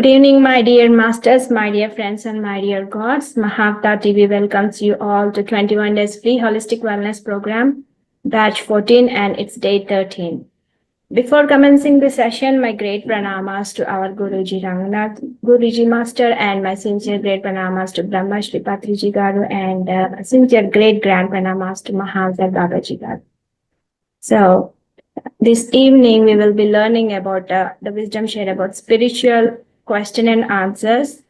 Good evening, my dear masters, my dear friends, and my dear gods. Mahavatar TV welcomes you all to 21 Days Free Holistic Wellness Program, batch 14, and it's day 13. Before commencing the session, my great pranamas to our Guruji Ranganath, Guruji Master, and my sincere great pranamas to Brahma Shri Patriji Garu, and sincere great grand pranamas to Mahavatar Babaji Garu. So, this evening we will be learning about the wisdom shared about spiritual question and answers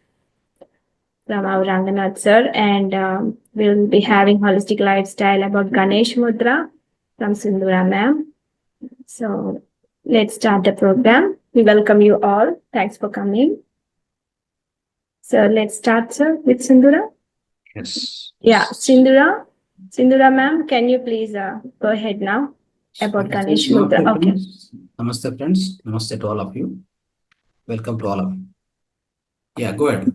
from our Ranganath sir, and we'll be having holistic lifestyle about Ganesh Mudra from Sindhura ma'am. So let's start the program. We welcome you all. Thanks for coming. So let's start, sir, with Sindhura. Yes. Yeah, Sindhura ma'am, can you please go ahead now about Ganesh Mudra? Okay. Namaste, friends. Namaste to all of you. Welcome to all of you. Yeah, go ahead.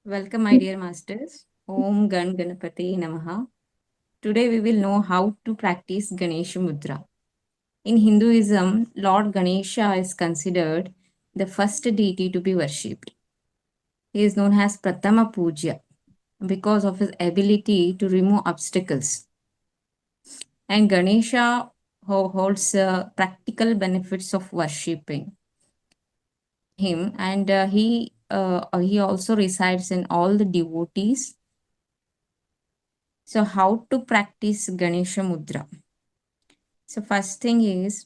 Welcome, my dear masters. Om Gan Ganapati Namaha. Today we will know how to practice Ganesha Mudra. In Hinduism, Lord Ganesha is considered the first deity to be worshipped. He is known as Pratama Puja because of his ability to remove obstacles. And Ganesha holds practical benefits of worshipping him, and he also resides in all the devotees. So how to practice Ganesha Mudra? So first thing is,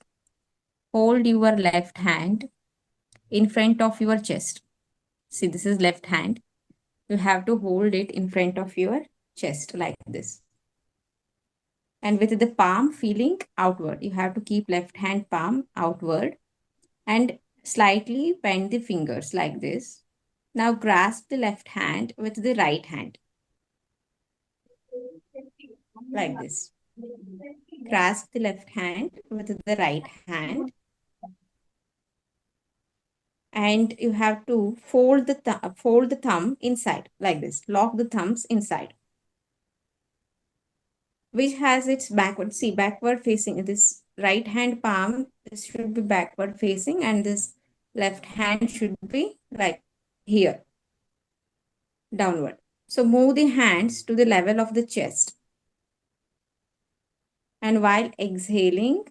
hold your left hand in front of your chest. See, this is left hand. You have to hold it in front of your chest like this. And with the palm feeling outward, you have to keep left hand palm outward and slightly bend the fingers like this. Now grasp the left hand with the right hand like this. Grasp the left hand with the right hand, and you have to fold the thumb inside like this. Lock the thumbs inside, which has its backward. See, backward facing. This right hand palm, this should be backward facing, and this left hand should be like here, downward. So move the hands to the level of the chest. And while exhaling,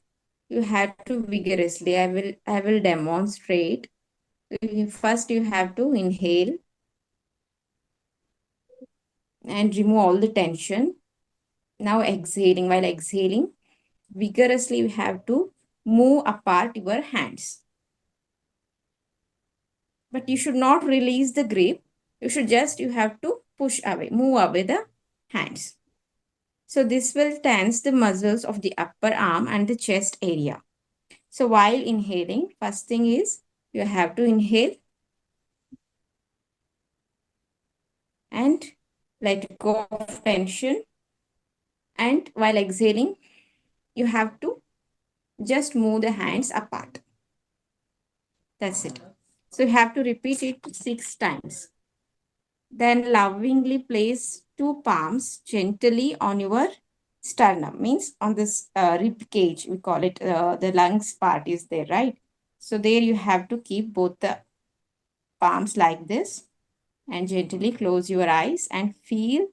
you have to vigorously, I will demonstrate. First, you have to inhale and remove all the tension. Now exhaling, while exhaling, vigorously you have to move apart your hands. But you should not release the grip. You have to push away, move away the hands. So this will tense the muscles of the upper arm and the chest area. So while inhaling, first thing is you have to inhale and let go of tension. And while exhaling, you have to just move the hands apart. That's it. So you have to repeat it 6 times. Then lovingly place 2 palms gently on your sternum, means on this rib cage, we call it, the lungs part is there, right? So there you have to keep both the palms like this and gently close your eyes and feel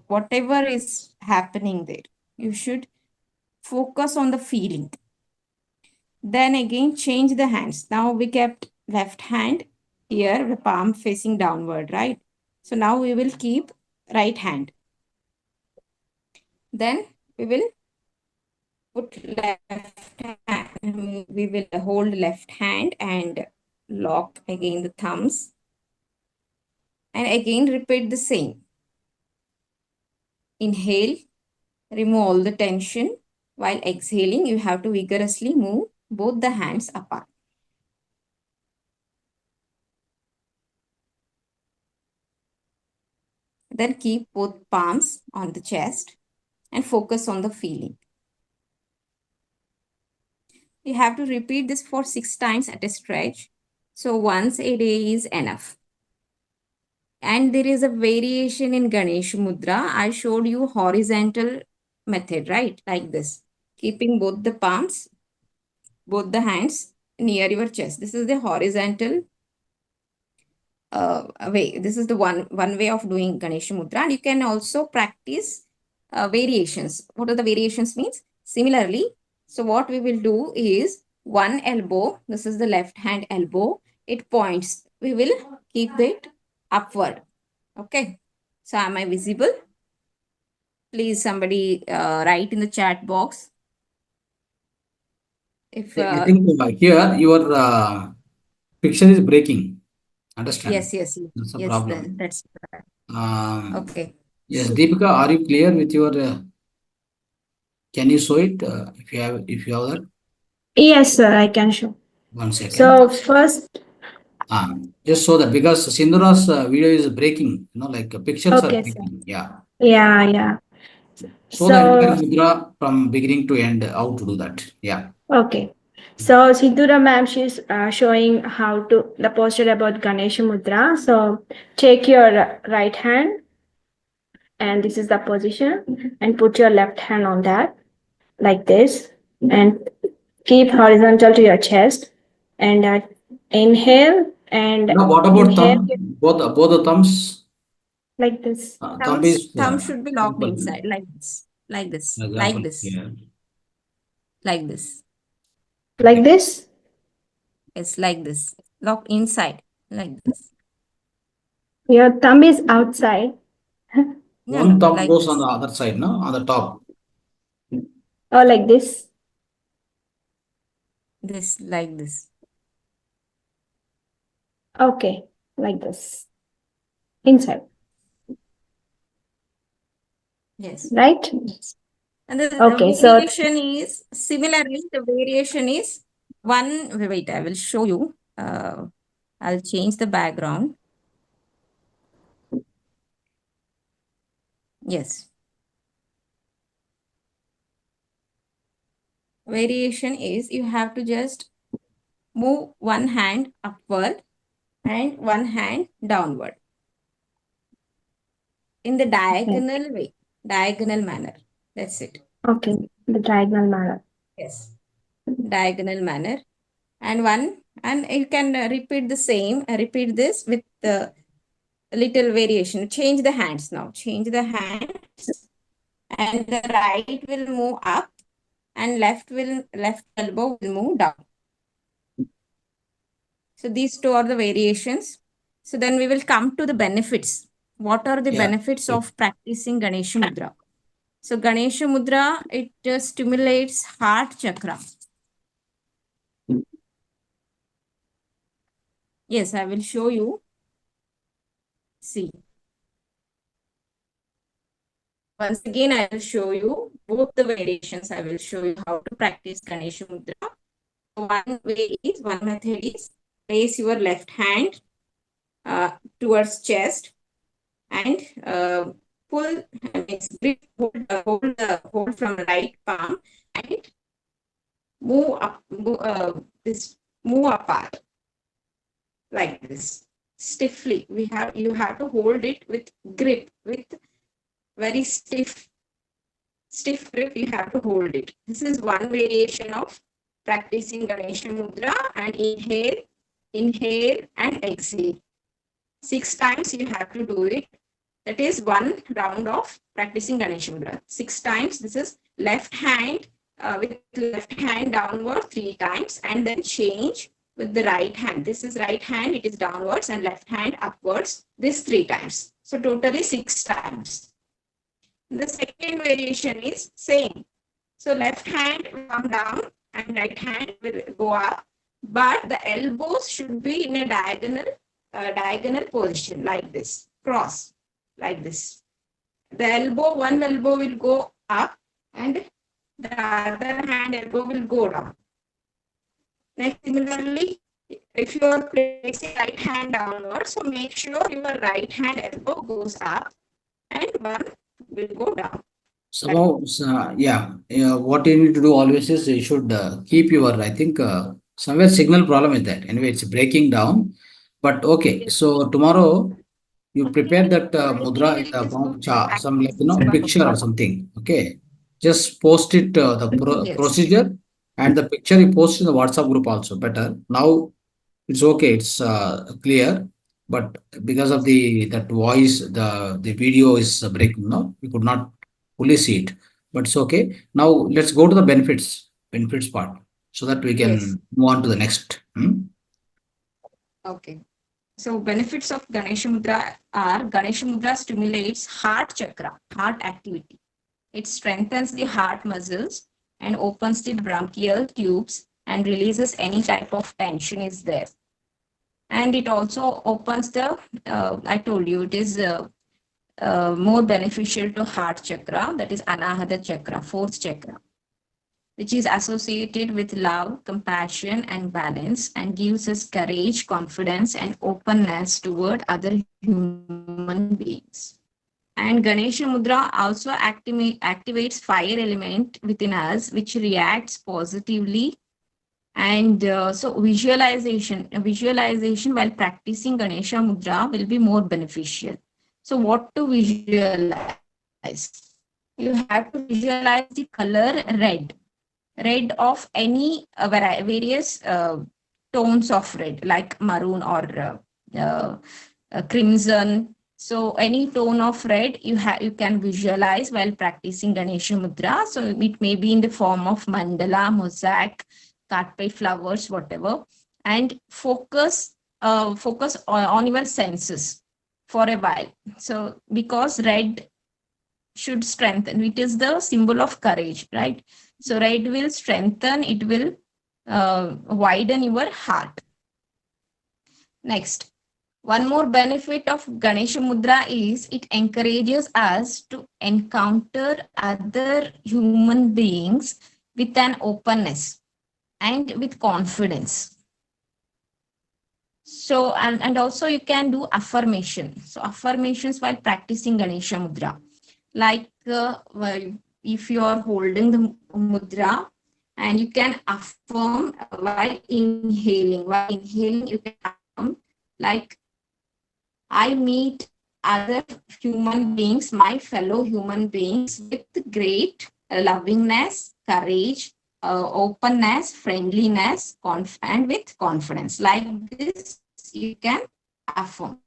whatever is happening there. You should focus on the feeling. Then again change the hands. Now we kept left hand here, the palm facing downward, right? So now we will keep right hand. Then we will put left hand, we will hold left hand and lock again the thumbs. And again repeat the same. Inhale, remove all the tension. While exhaling, you have to vigorously move both the hands apart. Then keep both palms on the chest and focus on the feeling. You have to repeat this for 6 times at a stretch. So once a day is enough. And there is a variation in Ganesh Mudra. I showed you horizontal method, right? Like this. Keeping both the palms both the hands near your chest. This is the horizontal way. This is the one way of doing Ganesha Mudra. And you can also practice variations. What are the variations means? Similarly, so what we will do is one elbow, this is the left hand elbow, it points. We will keep it upward. Okay. So am I visible? Please somebody write in the chat box. If I think here your picture is breaking. Understand? yes, That's a yes, problem. that's right. Okay. Yes, Deepika, are you clear with your? Can you show it if you have that? Yes, sir, I can show. 1 second. So first, Just so that because Sindhura's video is breaking, like pictures are okay, sir. breaking. Yeah. Yeah. So the entire So, mudra from beginning to end, how to do that? Yeah. okay. So Sidhura ma'am, she's showing how to the posture about Ganesha Mudra. So take your right hand, and this is the position, and put your left hand on that like this, and keep horizontal to your chest, and inhale and Now, what about inhale thumb? Both the thumbs. like this. Thumb is Thumb should be locked simple. inside like this, like this, Example like this, here. like this. Like this? It's like this. Locked inside, like this. Your thumb is outside. No, One thumb like goes this. on the other side, no? On the top. Or like this. This, like this. Okay, like this. Inside, Yes. right? And the Okay, so variation is similarly. The variation is one. Wait, I will show you. I'll change the background. Yes. Variation is you have to just move one hand upward and one hand downward in the diagonal way, diagonal manner. That's it. okay, the diagonal manner. Yes, diagonal manner. And you can repeat the same, repeat this with the little variation. Change the hands now. Change the hands, and the right will move up, and left elbow will move down. So these two are the variations. So then we will come to the benefits. What are the benefits of practicing Ganesha Mudra? So Ganesha Mudra, it stimulates heart chakra. Yes, I will show you. See. Once again, I will show you both the variations. I will show you how to practice Ganesha Mudra. One method is place your left hand towards chest and pull, hold from right palm and move up, move apart like this stiffly. You have to hold it with grip, with very stiff grip. You have to hold it. This is one variation of practicing Ganesha Mudra. And inhale and exhale. 6 times you have to do it. That is one round of practicing Ganesha Mudra. 6 times. This is left hand with left hand downward 3 times, and then change with the right hand. This is right hand, it is downwards, and left hand upwards. This 3 times. So totally 6 times. The second variation is same. So left hand will come down and right hand will go up, but the elbows should be in a diagonal position like this, cross like this. The one elbow will go up and the other hand elbow will go down. Next, similarly, if you are placing right hand downwards, so make sure your right hand elbow goes up and one will go down. Somehow, what you need to do always is you should keep your, I think, somewhere signal problem is that. Anyway, it's breaking down. But okay, so tomorrow you prepare that mudra in the form of some picture or something. Okay, just post it the procedure And the picture you post in the WhatsApp group also better. Now it's okay, it's clear, but because of that voice, the video is breaking. No, you could not fully see it, but it's okay. Now let's go to the benefits part, so that we Yes. can move on to the next. Okay. So benefits of Ganesha Mudra are Ganesha Mudra stimulates heart chakra, heart activity. It strengthens the heart muscles and opens the bronchial tubes and releases any type of tension is there. And it also opens the, I told you, it is more beneficial to heart chakra, that is Anahata chakra, fourth chakra, which is associated with love, compassion, and balance, and gives us courage, confidence, and openness toward other human beings. And Ganesha Mudra also activates fire element within us, which reacts positively. And so visualization while practicing Ganesha Mudra will be more beneficial. So what to visualize? You have to visualize the color red of any various tones of red, like maroon or crimson. So any tone of red you can visualize while practicing Ganesha Mudra. So it may be in the form of mandala, mosaic, carpet flowers, whatever, and focus on your senses for a while. So because red should strengthen, it is the symbol of courage, right? So red will strengthen, it will widen your heart. Next, one more benefit of Ganesha Mudra is it encourages us to encounter other human beings with an openness and with confidence. So, and also you can do affirmation. So affirmations while practicing Ganesha Mudra. Like if you are holding the mudra, and you can affirm while inhaling. While inhaling, you can affirm like, I meet other human beings, my fellow human beings, with great lovingness, courage, openness, friendliness, and with confidence. Like this, you can affirm.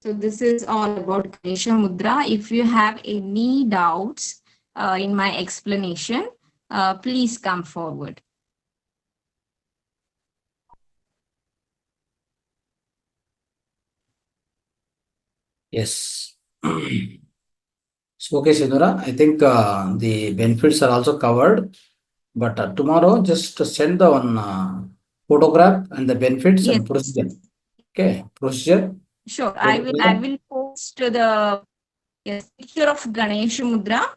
So this is all about Ganesha Mudra. If you have any doubts in my explanation, please come forward. Yes. So, okay, Sidura, I think the benefits are also covered, but tomorrow just send the one photograph and the benefits Yes. and procedure. Okay, procedure. Sure. I will post the picture of Ganesha Mudra.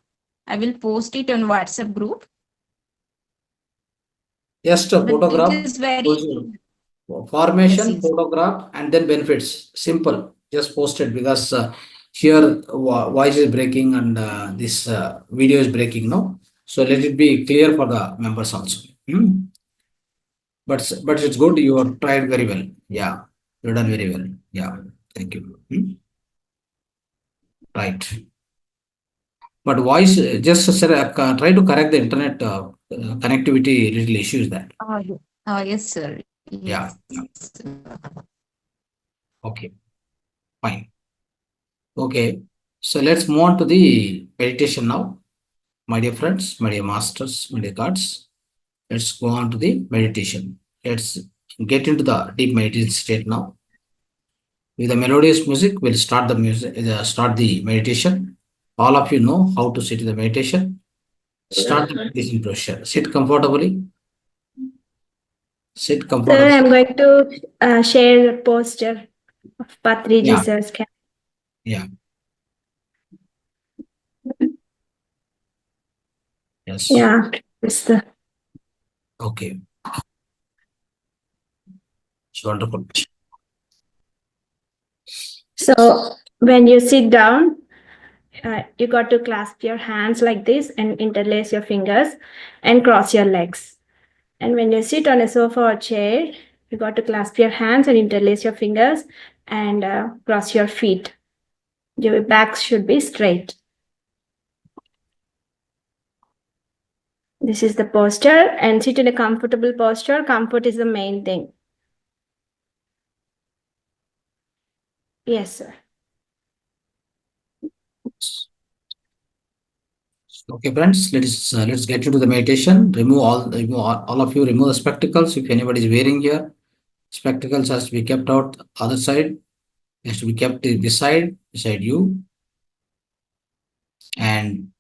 I will post it on WhatsApp group. Just a photograph, It is very formation, yes. photograph, and then benefits. Simple. Just post it, because here voice is breaking and this video is breaking. No, so let it be clear for the members also. But it's good. You have tried very well. Yeah, you've done very well. Yeah, thank you. Right. But voice, just try to correct the internet connectivity little issues that. Yes, sir. Yeah. Okay. Fine. Okay. So let's move on to the meditation now. My dear friends, my dear masters, my dear gods. Let's go on to the meditation. Let's get into the deep meditation state now. With the melodious music, we'll start the music. Start the meditation. All of you know how to sit in the meditation. Start the meditation posture. Sit comfortably. Sit Sir, comfortably. I'm going to share the posture of Patriji Yeah. sir's camp. Yeah. Yes. Yeah, it's the Okay. It's wonderful. so when you sit down, you got to clasp your hands like this and interlace your fingers and cross your legs. And when you sit on a sofa or chair, you got to clasp your hands and interlace your fingers and cross your feet. Your back should be straight. This is the posture, and sit in a comfortable posture. Comfort is the main thing. Yes, sir. Okay, friends, let's get into the meditation. All of you. Remove the spectacles if anybody is wearing here. Spectacles has to be kept out other side. Has to be kept beside you, and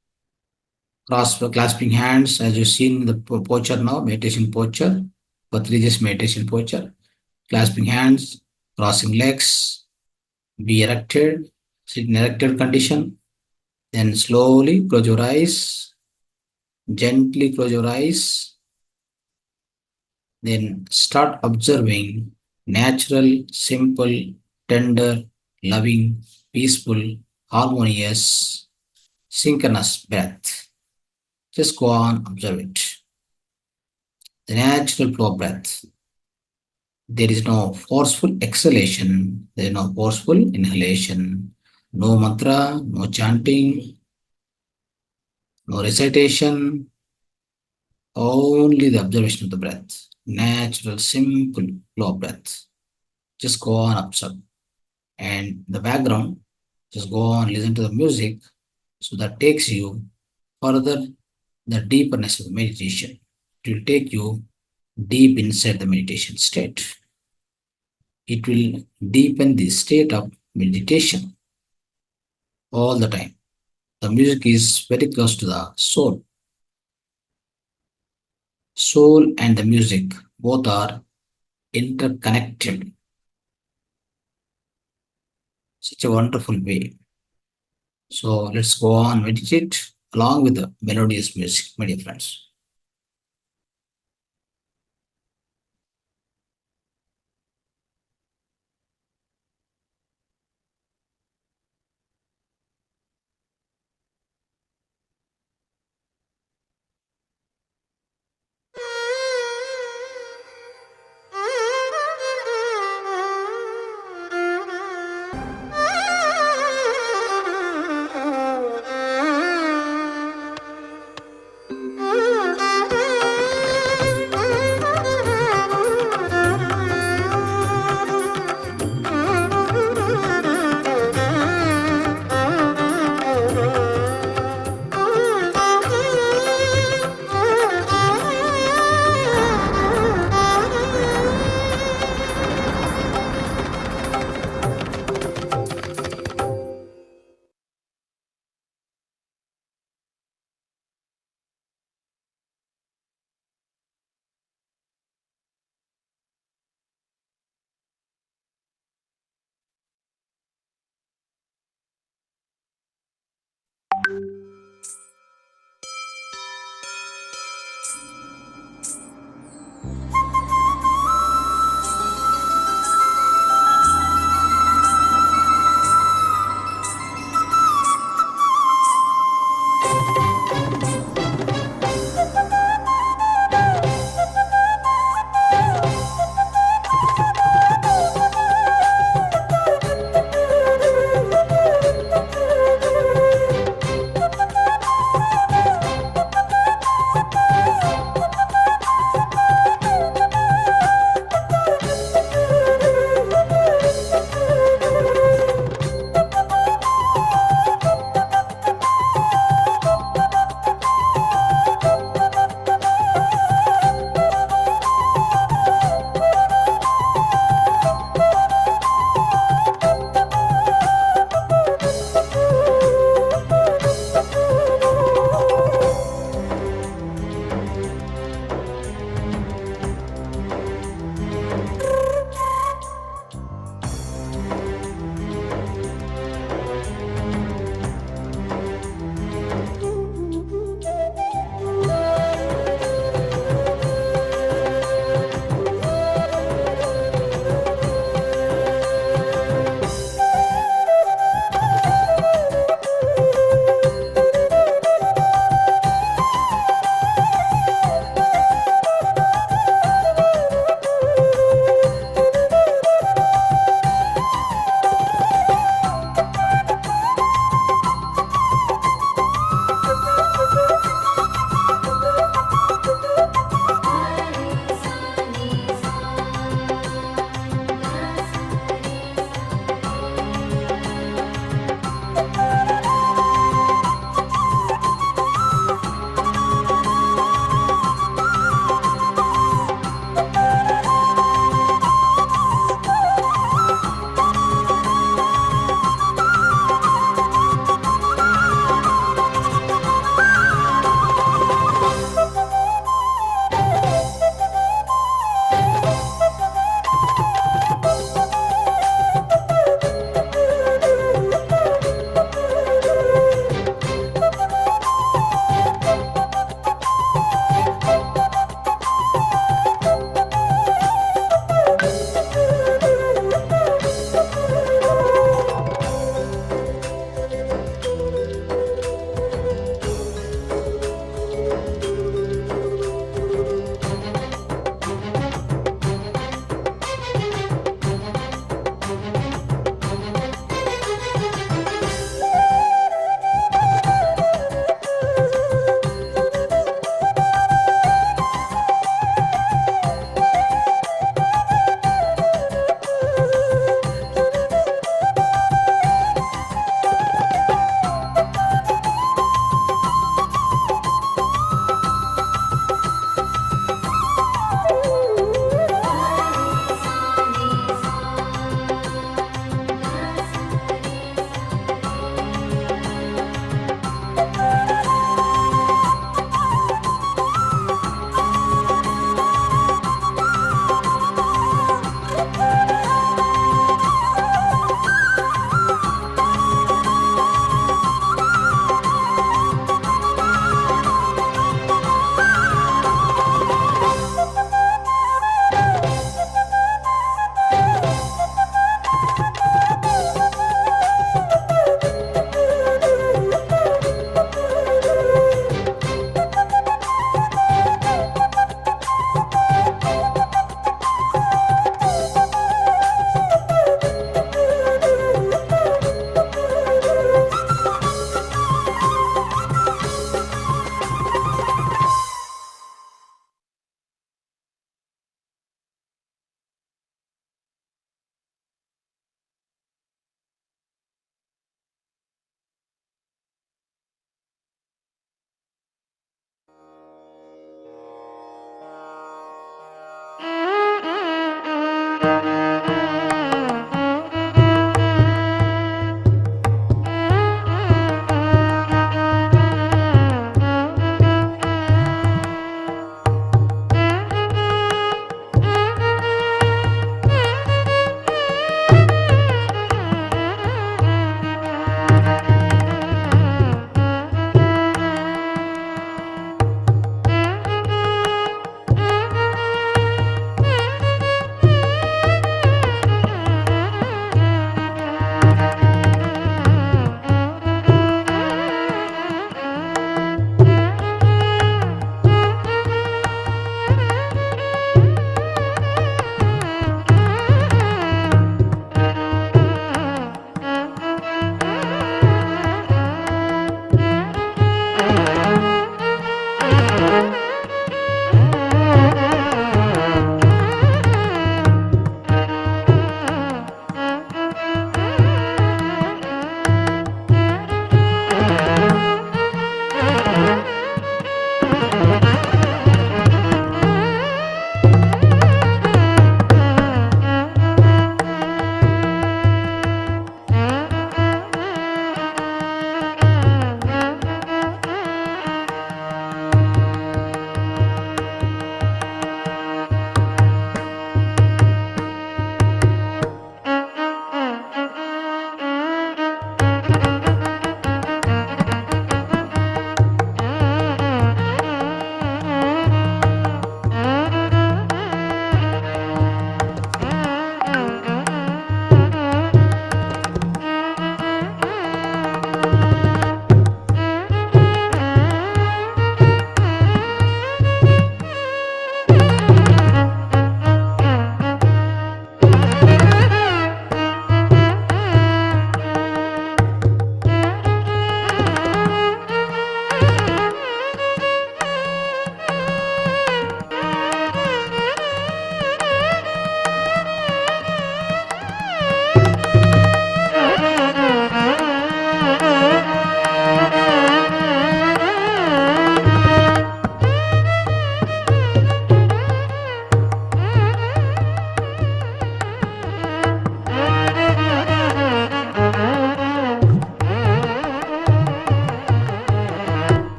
clasping hands as you see in the posture now, meditation posture, Patrija's meditation posture. Clasping hands, crossing legs, be erected, sit in erected condition. Then slowly close your eyes, gently close your eyes. Then start observing natural, simple, tender, loving, peaceful, harmonious, synchronous breath. Just go on, observe it. The natural flow of breath. There is no forceful exhalation, there is no forceful inhalation, no mantra, no chanting, no recitation, only the observation of the breath. Natural, simple flow of breath. Just go on, observe. And the background, just go on, listen to the music. So that takes you further the deepness of the meditation. It will take you deep inside the meditation state. It will deepen the state of meditation all the time. The music is very close to the soul. Soul and the music both are interconnected. Such a wonderful way. So let's go on, meditate along with the melodious music, my dear friends.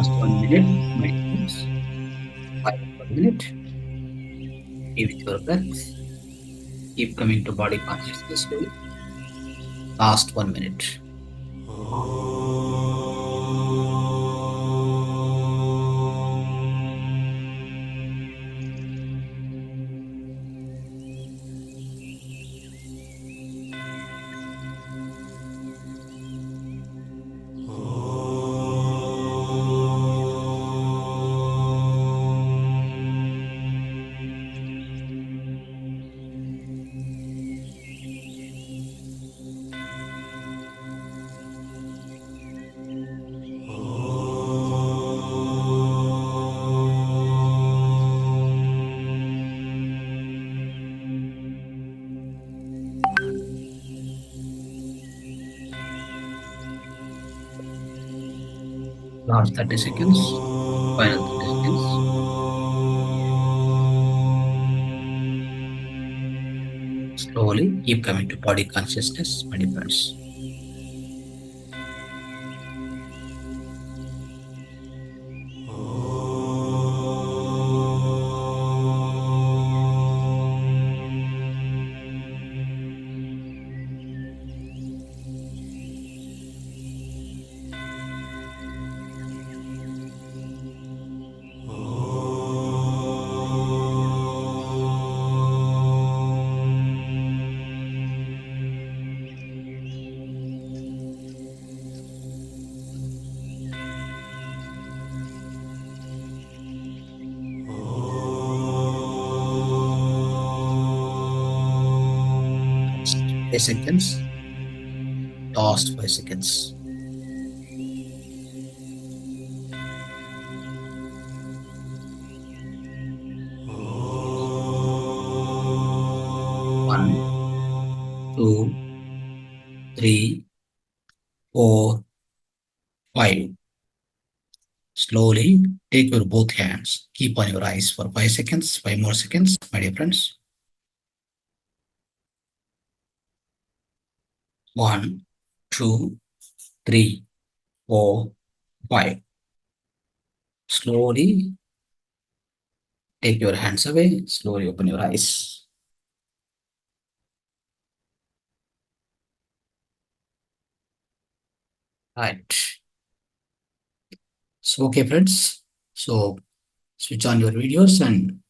Last 1 minute, my friends. 1 minute. Be with your breath. Keep coming to body consciousness slowly. Last 1 minute. Last 30 seconds. Final 30 seconds. Slowly keep coming to body consciousness, my dear friends. Next 5 seconds. Last 5 seconds. One, two, three, 4, 5. Slowly take your both hands. Keep on your eyes for 5 seconds, 5 more seconds, my dear friends. 1, 2, 3, 4, 5. Slowly take your hands away. Slowly open your eyes. Right. So, okay, friends. So, switch on your videos and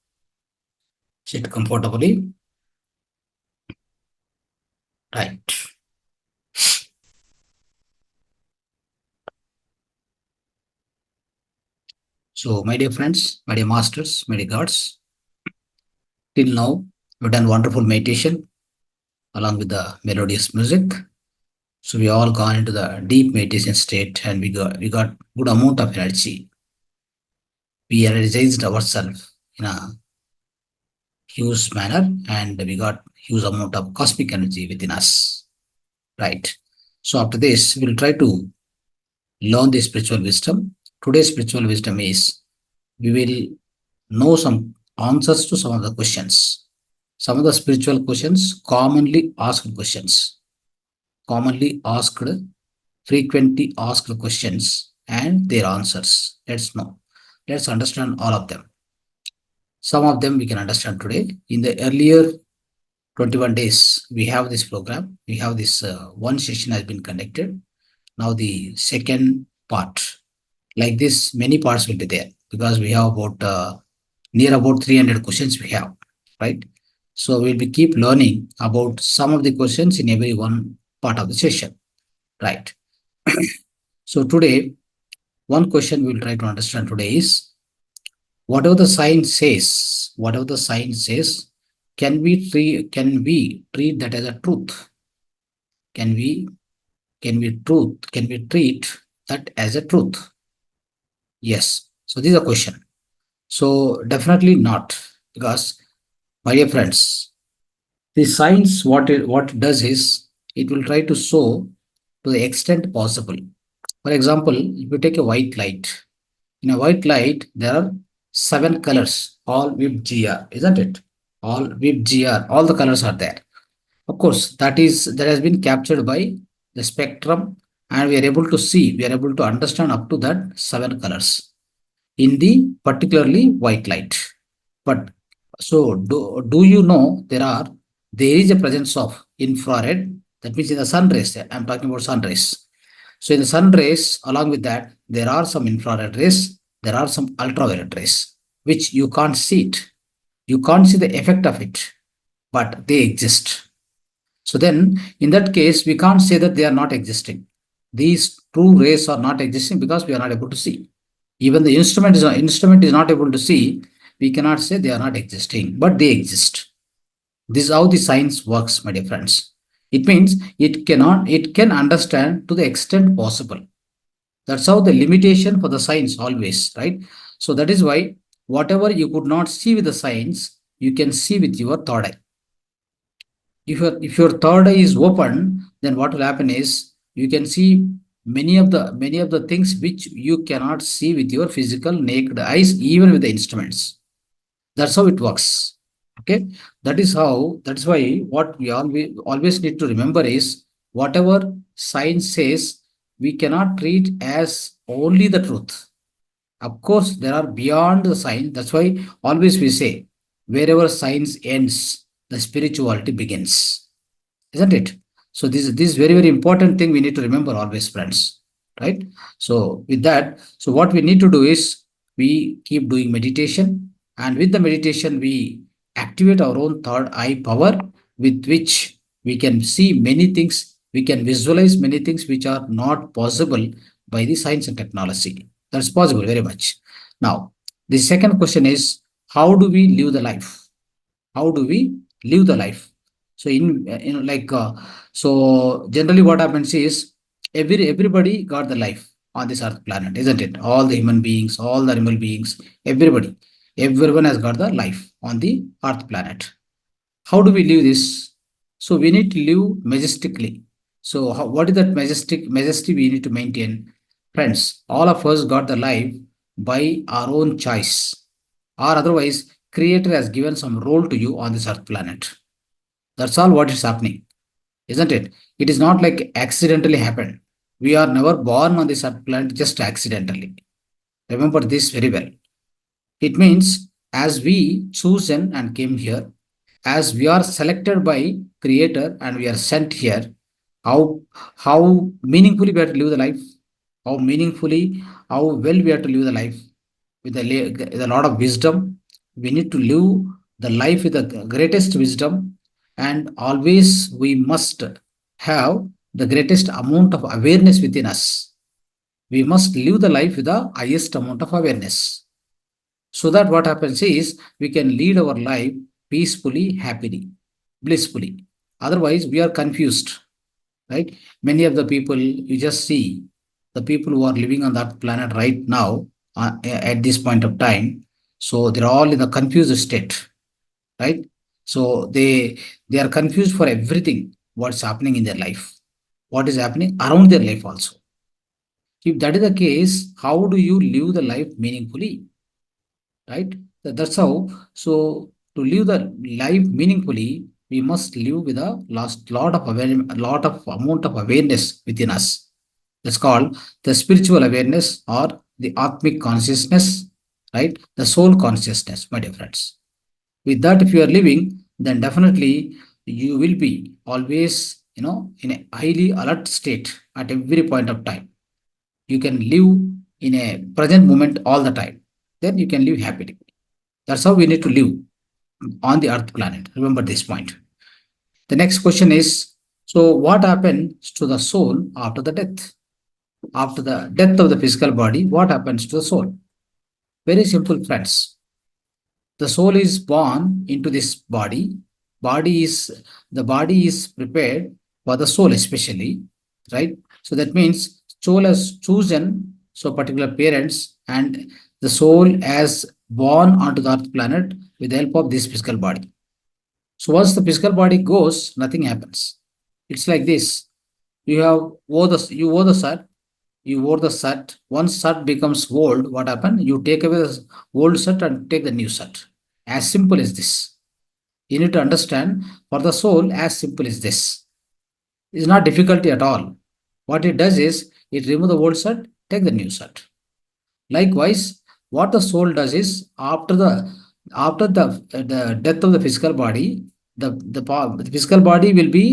sit comfortably. Right. So, my dear friends, my dear masters, my dear gods, till now, we've done wonderful meditation along with the melodious music. So we all gone into the deep meditation state and we got good amount of energy. We energized ourselves in a huge manner and we got huge amount of cosmic energy within us. Right. So after this, we'll try to learn the spiritual wisdom. Today's spiritual wisdom is we will know some answers to some of the questions. Some of the spiritual questions, commonly asked questions, commonly asked, frequently asked questions and their answers. Let's know. Let's understand all of them. Some of them we can understand today. In the earlier 21 days, we have this program. We have this one session has been conducted. Now the second part, like this, many parts will be there because we have about near about 300 questions we have, right? So we'll be keep learning about some of the questions in every one part of the session, right? So today, one question we'll try to understand today is, whatever the science says, can we treat that as a truth? Can we treat that as a truth? Yes. So this is a question. So definitely not, because my dear friends, the science what it does is it will try to show to the extent possible. For example, if you take a white light, in a white light there are 7 colors, all with GR, isn't it? All with GR, all the colors are there. Of course, that has been captured by the spectrum and we are able to see, we are able to understand up to that 7 colors in the particularly white light. But so do you know there is a presence of infrared, that means in the sun rays, I'm talking about sun rays. So in the sun rays, along with that, there are some infrared rays, there are some ultraviolet rays, which you can't see it. You can't see the effect of it, but they exist. So then, in that case, we can't say that they are not existing. These true rays are not existing because we are not able to see. Even the instrument is not able to see. We cannot say they are not existing, but they exist. This is how the science works, my dear friends. It means it can understand to the extent possible. That's how the limitation for the science always, right? So that is why whatever you could not see with the science, you can see with your third eye. If your third eye is open, then what will happen is you can see many of the things which you cannot see with your physical naked eyes, even with the instruments. That's how it works. Okay, that's why what we always need to remember is whatever science says, we cannot treat as only the truth. Of course, there are beyond the science. That's why always we say, wherever science ends, the spirituality begins, isn't it? So this very, very important thing we need to remember always, friends, right? So with that, so what we need to do is we keep doing meditation, and with the meditation we activate our own third eye power, with which we can see many things, we can visualize many things which are not possible by the science and technology. That's possible very much. Now, the second question is, how do we live the life? How do we live the life? So so generally what happens is everybody got the life on this earth planet, isn't it? All the human beings, all the animal beings, everyone has got the life on the earth planet. How do we live this? So we need to live majestically. So what is that majesty we need to maintain? Friends, all of us got the life by our own choice, or otherwise creator has given some role to you on this earth planet. That's all what is happening, isn't it? It is not like accidentally happened. We are never born on this earth planet just accidentally. Remember this very well. It means as we chosen and came here, as we are selected by creator and we are sent here, how meaningfully we have to live the life, how meaningfully, how well we have to live the life with a lot of wisdom. We need to live the life with the greatest wisdom, and always we must have the greatest amount of awareness within us. We must live the life with the highest amount of awareness, so that what happens is we can lead our life peacefully, happily, blissfully. Otherwise, we are confused, right? Many of the people you just see, the people who are living on that planet right now at this point of time, so they're all in a confused state, right? So they are confused for everything what's happening in their life, what is happening around their life also. If that is the case, how do you live the life meaningfully, right? That's how. So to live the life meaningfully, we must live with a lot of amount of awareness within us. That's called the spiritual awareness or the Atmic consciousness, right? The soul consciousness, my dear friends. With that, if you are living, then definitely you will be always, in a highly alert state at every point of time. You can live in a present moment all the time. Then you can live happily. That's how we need to live on the earth planet. Remember this point. The next question is, so what happens to the soul after the death? After the death of the physical body, what happens to the soul? Very simple, friends. The soul is born into this body. The body is prepared for the soul, especially, right? So that means soul has chosen so particular parents, and the soul has born onto the earth planet with the help of this physical body. So once the physical body goes, nothing happens. It's like this. You wore the shirt, you wore the shirt. Once shirt becomes old, what happened? You take away the old shirt and take the new shirt. As simple as this. You need to understand, for the soul, as simple as this. It's not difficulty at all. What it does is, it remove the old set, take the new set. Likewise, what the soul does is, after the death of the physical body, the physical body will be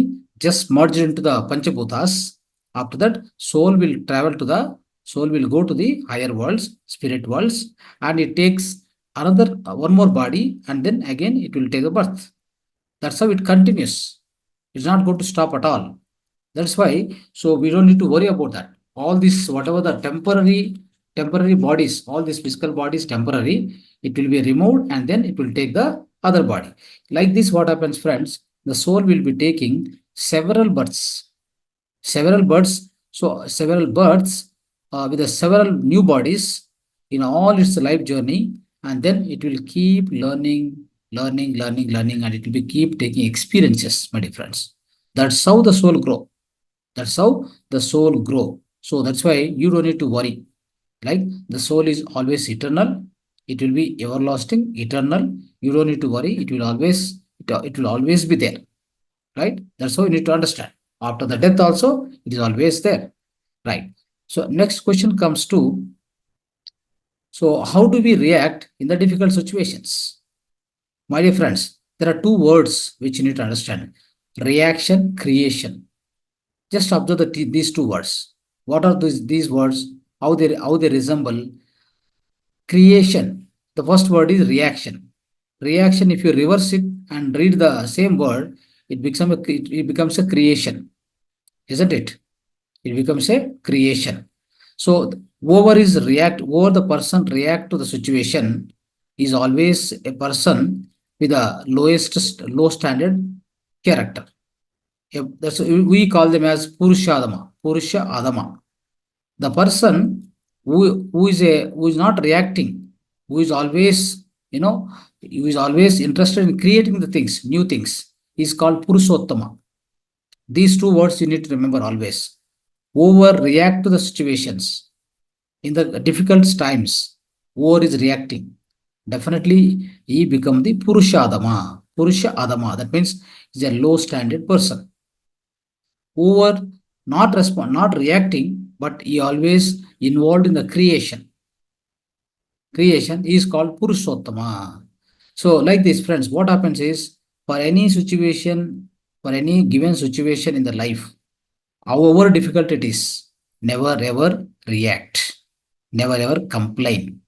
just merged into the Panchabhutas. After that, soul will go to the higher worlds, spirit worlds, and it takes another one more body, and then again it will take a birth. That's how it continues. It's not going to stop at all. That's why, so we don't need to worry about that. All this, whatever the temporary bodies, all these physical bodies temporary, it will be removed and then it will take the other body. Like this, what happens, friends? The soul will be taking several births. Several births. So several births with the several new bodies in all its life journey, and then it will keep learning, and it will be keep taking experiences, my dear friends. That's how the soul grow. That's how the soul grow. So that's why you don't need to worry. Like, the soul is always eternal. It will be everlasting, eternal. You don't need to worry. It will always be there. Right? That's how you need to understand. After the death also, it is always there. Right. So next question comes to, so how do we react in the difficult situations? My dear friends, there are two words which you need to understand. Reaction, creation. Just observe these two words. What are these words? How they resemble? Creation. The first word is reaction. Reaction, if you reverse it and read the same word, it becomes a creation, isn't it? It becomes a creation. So over the person react to the situation is always a person with a low standard character. That's, we call them as Purusha Adama. The person who is not reacting, who is always, who is always interested in creating the things, new things, is called Purushottama. These two words you need to remember always. Overreact to the situations. In the difficult times, over is reacting. Definitely, he become the Purusha Adama. Purusha Adama. That means he's a low standard person. Over not reacting, but he always involved in the creation. Creation is called Purushottama. So, like this, friends, what happens is, for any situation, for any given situation in the life, however difficult it is, never ever react, never ever complain.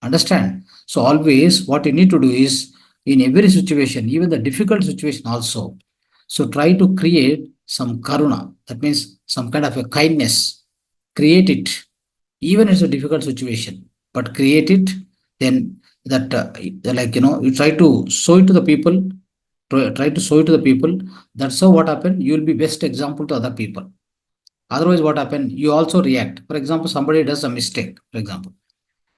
Understand? So always what you need to do is, in every situation, even the difficult situation also, so try to create some karuna. That means some kind of a kindness. Create it, even it's a difficult situation, but create it. Then that, you try to show it to the people. Try to show it to the people. That's how what happened. You will be best example to other people. Otherwise, what happened? You also react. For example, somebody does a mistake, for example.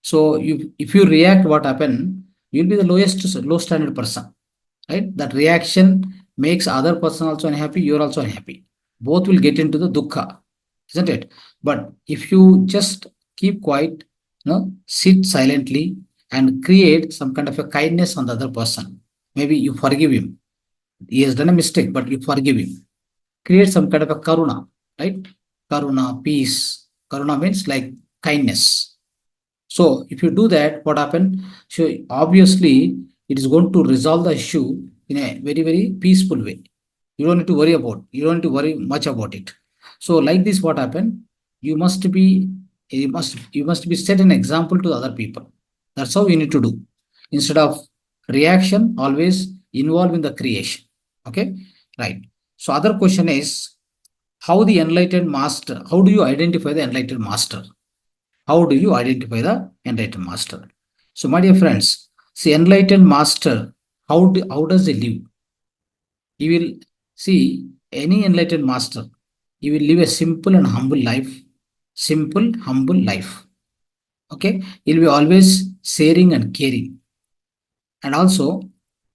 So if you react, what happened? You'll be the low standard person, right? That reaction makes other person also unhappy. You're also unhappy. Both will get into the dukkha, isn't it? But if you just keep quiet, sit silently and create some kind of a kindness on the other person. Maybe you forgive him. He has done a mistake, but you forgive him. Create some kind of a karuna, right? Karuna, peace. Karuna means like kindness. So if you do that, what happened? So obviously, it is going to resolve the issue in a very, very peaceful way. You don't need to worry about. You don't need to worry much about it. So like this, what happened? You must be set an example to other people. That's how you need to do. Instead of reaction, always involve in the creation. Okay, right. So other question is, how the enlightened master? How do you identify the enlightened master? How do you identify the enlightened master? So, my dear friends, see, enlightened master, how does he live? He will see any enlightened master. He will live a simple and humble life. Simple, humble life. Okay, he'll be always sharing and caring, and also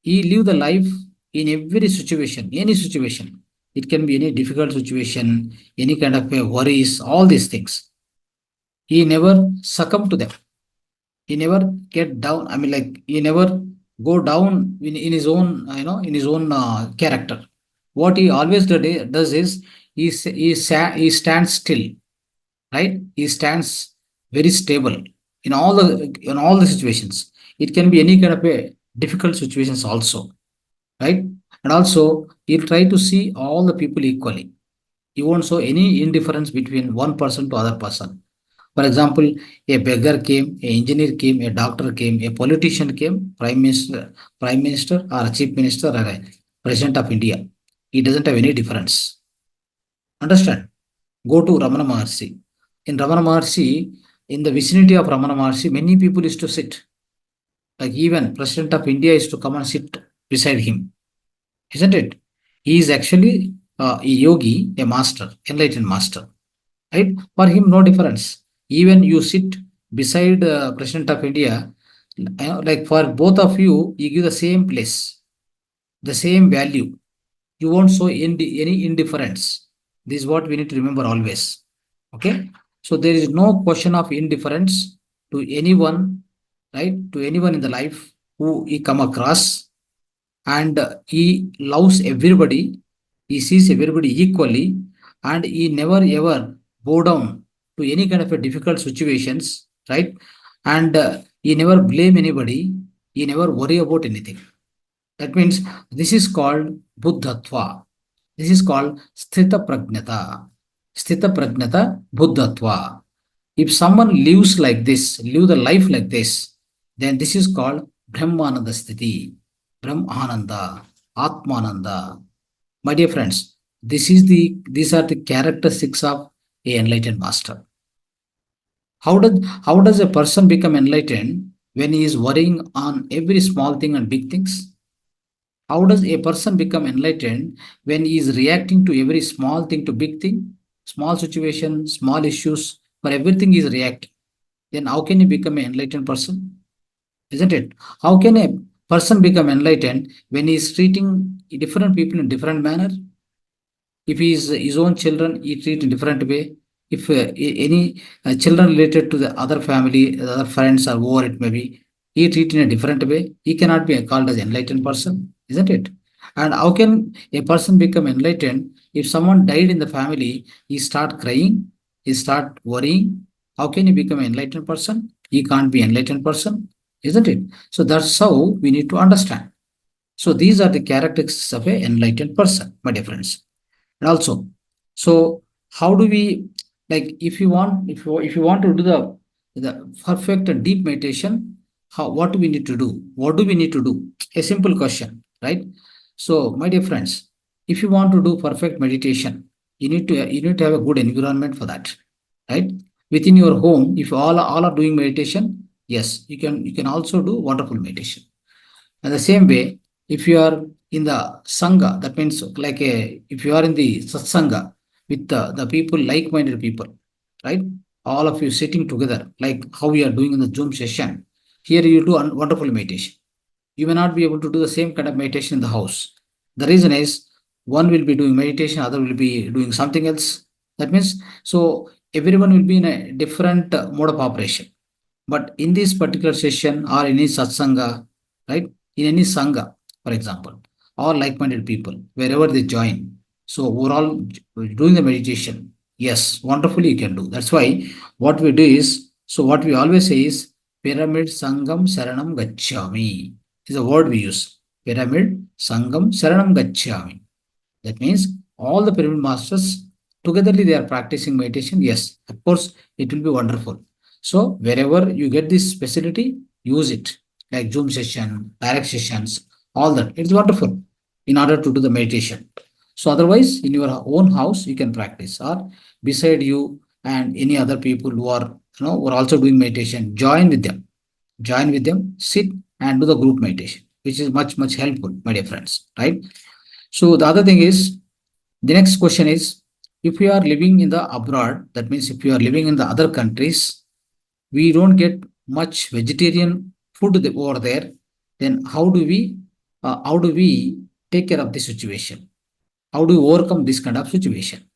he live the life in every situation, any situation. It can be any difficult situation, any kind of worries, all these things. He never succumb to them. He never get down. I mean, like, he never go down in his own, in his own character. What he always does is, he stands still, right? He stands very stable in all the situations. It can be any kind of a difficult situations also, right? And also he'll try to see all the people equally. He won't show any indifference between one person to other person. For example, a beggar came, an engineer came, a doctor came, a politician came, prime minister or a chief minister or a president of India. He doesn't have any difference. Understand? Go to Ramana Maharshi. In Ramana Maharshi, in the vicinity of Ramana Maharshi, many people used to sit. Like even President of India is to come and sit beside him, isn't it? He is actually a yogi, a master, enlightened master, right? For him, no difference. Even you sit beside President of India, like for both of you, you give the same place, the same value. You won't show any indifference. This is what we need to remember always. Okay, so there is no question of indifference to anyone, right? To anyone in the life who he come across, and he loves everybody. He sees everybody equally, and he never ever bow down to any kind of a difficult situations, right? And he never blame anybody. He never worry about anything. That means this is called Buddhatva. This is called Sthita Pragnata. Sthita Pragnata Buddhatva. If someone lives like this, live the life like this, then this is called Brahmananda Sthiti, Brahmananda, Atmananda. My dear friends, these are the characteristics of a enlightened master. How does a person become enlightened when he is worrying on every small thing and big things? How does a person become enlightened when he is reacting to every small thing to big thing, small situation, small issues, for everything he is reacting? Then how can he become an enlightened person? Isn't it? How can a person become enlightened when he is treating different people in different manner? If he is his own children, he treat in different way. If any children related to the other family, the other friends or whoever it may be, he treat in a different way. He cannot be called as enlightened person, isn't it? And how can a person become enlightened if someone died in the family? He start crying, he start worrying. How can he become an enlightened person? He can't be enlightened person, isn't it? So that's how we need to understand. So these are the characteristics of an enlightened person, my dear friends. And also, so how do we, like if you want to do the perfect and deep meditation, what do we need to do? What do we need to do? A simple question, right? So my dear friends, if you want to do perfect meditation, you need to have a good environment for that, right? Within your home, if all are doing meditation, yes, you can also do wonderful meditation. And the same way, if you are in the Sangha, that means like if you are in the Satsanga with the people, like-minded people, right? All of you sitting together, like how we are doing in the Zoom session. Here you do wonderful meditation. You may not be able to do the same kind of meditation in the house. The reason is one will be doing meditation, other will be doing something else. That means, so everyone will be in a different mode of operation. But in this particular session or in any satsanga, right? In any sangha, for example, or like-minded people, wherever they join. So overall, doing the meditation, yes, wonderfully you can do. That's why what we do is, so what we always say is, pyramid sangam saranam gacchami is a word we use. Pyramid sangam saranam gacchami. That means all the pyramid masters togetherly they are practicing meditation. Yes, of course, it will be wonderful. So wherever you get this facility, use it. Like Zoom session, direct sessions, all that. It's wonderful in order to do the meditation. So otherwise, in your own house, you can practice, or beside you and any other people who are who are also doing meditation, join with them. Join with them, sit and do the group meditation, which is much helpful, my dear friends. Right? So the other thing is, the next question is, if you are living in the abroad, that means if you are living in the other countries, we don't get much vegetarian food over there, then how do we take care of this situation? How do we overcome this kind of situation?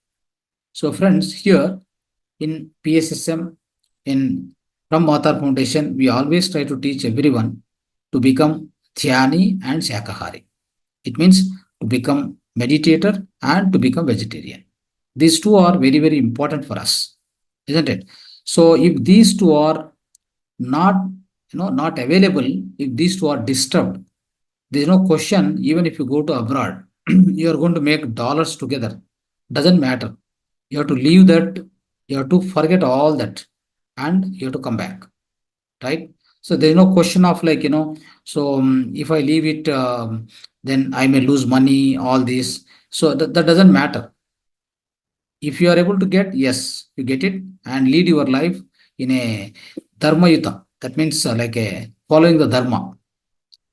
So friends, here in PSSM, in from Mahavatar Foundation, we always try to teach everyone to become Dhyani and Shakahari. It means to become meditator and to become vegetarian. These two are very, very important for us, isn't it? So if these two are not, not available, if these two are disturbed, there is no question, even if you go to abroad, you are going to make dollars together. Doesn't matter. You have to leave that, you have to forget all that, and you have to come back, right? So there is no question of like, so if I leave it, then I may lose money, all this. So that doesn't matter. If you are able to get, yes, you get it and lead your life in a dharma yuta. That means like a following the dharma.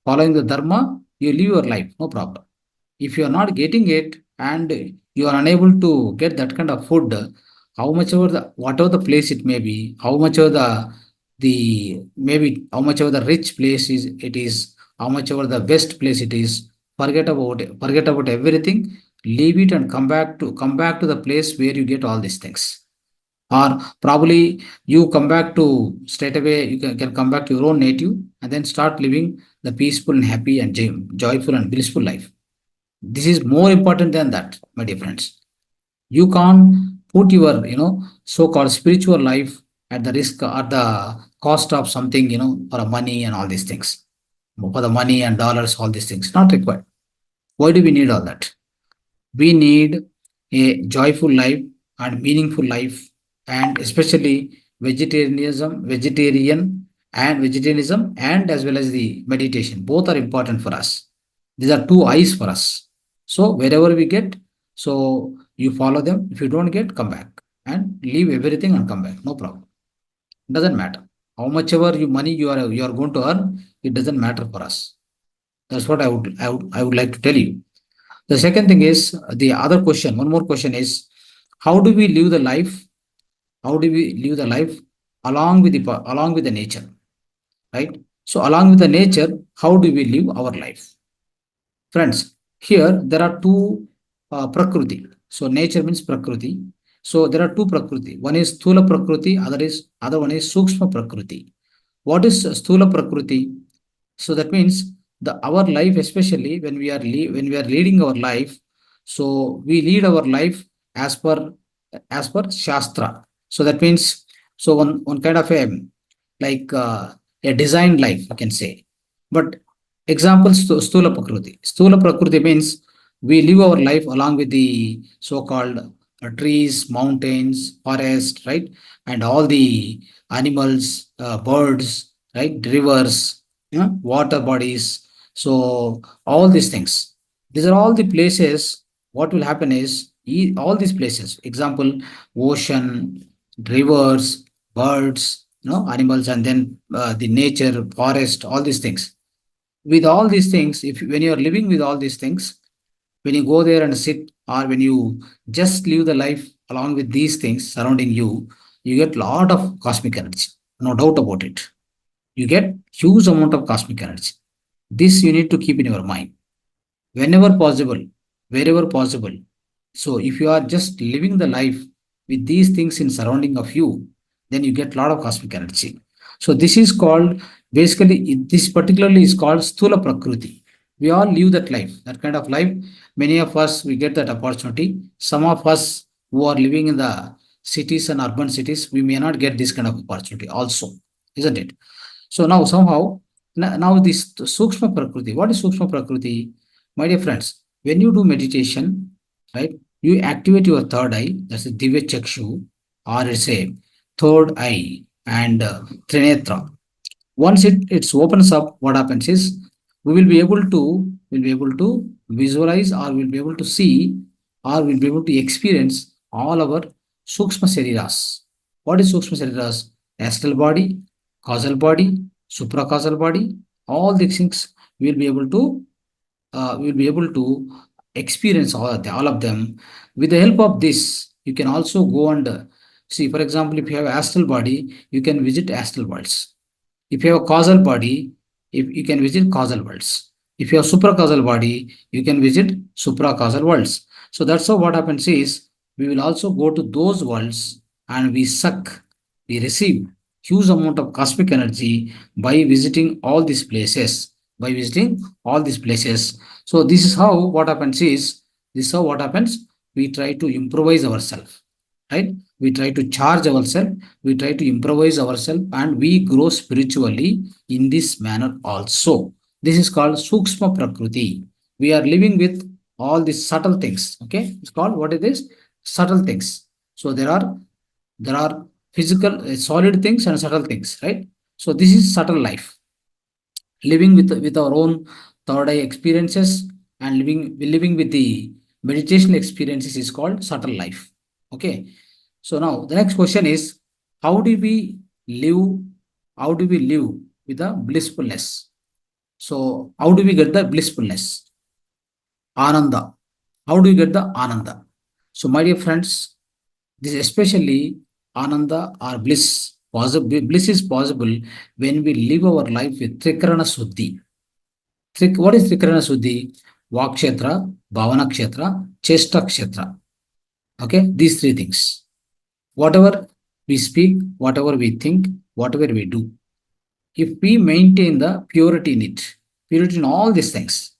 Following the dharma, you live your life, no problem. If you are not getting it and you are unable to get that kind of food, how much ever the whatever the place it may be, how much ever the maybe how much ever the rich place is it is, how much ever the best place it is, forget about it, forget about everything, leave it and come back to the place where you get all these things. Or probably you come back to straight away, you can come back to your own native and then start living the peaceful and happy and joyful and blissful life. This is more important than that, my dear friends. You can't put your, so-called spiritual life at the risk or the cost of something, for money and all these things. For the money and dollars, all these things. Not required. Why do we need all that? We need a joyful life and meaningful life, and especially vegetarianism and as well as the meditation. Both are important for us. These are two eyes for us. So wherever we get, so you follow them. If you don't get, come back and leave everything and come back. No problem. Doesn't matter. How much ever money you are going to earn, it doesn't matter for us. That's what I would like to tell you. The second thing is the other question. One more question is, how do we live the life? How do we live the life along with the nature, right? So along with the nature, how do we live our life? Friends, here there are two prakriti. So nature means prakriti. So there are two prakriti. One is sthula prakriti, other one is sukshma prakriti. What is sthula prakriti? So that means our life, especially when we are leading our life, so we lead our life as per Shastra. So that means, so one kind of like a designed life, you can say. But examples to Stula Prakriti. Stula Prakriti means we live our life along with the so-called trees, mountains, forest, right? And all the animals, birds, right? Rivers, water bodies. So all these things. These are all the places. What will happen is all these places. Example, ocean, rivers, birds, animals, and then the nature, forest, all these things. With all these things, if when you are living with all these things, when you go there and sit, or when you just live the life along with these things surrounding you, you get lot of cosmic energy. No doubt about it. You get huge amount of cosmic energy. This you need to keep in your mind. Whenever possible, wherever possible. So if you are just living the life with these things in surrounding of you, then you get a lot of cosmic energy. So this is called, basically, this particularly is called Sthula Prakriti. We all live that life, that kind of life. Many of us, we get that opportunity. Some of us who are living in the cities and urban cities, we may not get this kind of opportunity also, isn't it? So now somehow, now this Sukshma Prakriti. What is Sukshma Prakriti? My dear friends, when you do meditation, right, you activate your third eye, that's a Divya Chakshu, or it's a third eye, and Trinetra. Once it opens up, what happens is we will be able to visualize, or we'll be able to see, or we'll be able to experience all our Sukshma Shariras. What is Sukshma Shariras? Astral body, causal body, supracausal body, all these things we'll be able to experience all of them. With the help of this, you can also go and see, for example, if you have astral body, you can visit astral worlds. If you have a causal body, if you can visit causal worlds. If you have supracausal body, you can visit supracausal worlds. So that's how what happens is we will also go to those worlds and we receive huge amount of cosmic energy by visiting all these places. By visiting all these places. So this is how what happens is this is how what happens. we try to improvise ourselves, right? We try to charge ourselves, we try to improvise ourselves, and we grow spiritually in this manner also. This is called Sukshma Prakriti. We are living with all these subtle things. Okay, it's called, what is this? Subtle things. So there are physical, solid things and subtle things, right? So this is subtle life, living with our own third eye experiences, and living with the meditation experiences is called subtle life. Okay, so now the next question is, how do we live, how do we live with the blissfulness? So how do we get the blissfulness, ananda? How do we get the ananda? So my dear friends, this especially ananda or bliss, possible bliss is possible when we live our life with trikarana suddhi. What is trikarana suddhi? Vakshetra, bhavana kshetra, chesta kshetra. Okay, these three things. Whatever we speak, whatever we think, whatever we do, if we maintain the purity in it, purity in all these things,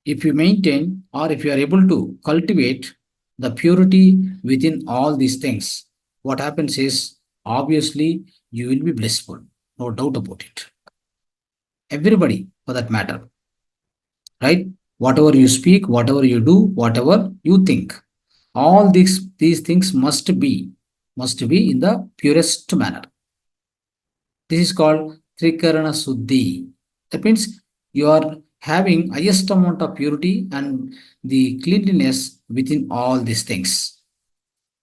if you maintain or if you are able to cultivate the purity within all these things, what happens is, obviously you will be blissful, no doubt about it. Everybody for that matter, right? Whatever you speak, whatever you do, whatever you think, all these things must be in the purest manner. This is called Trikarana Suddhi. That means you are having highest amount of purity and the cleanliness within all these things.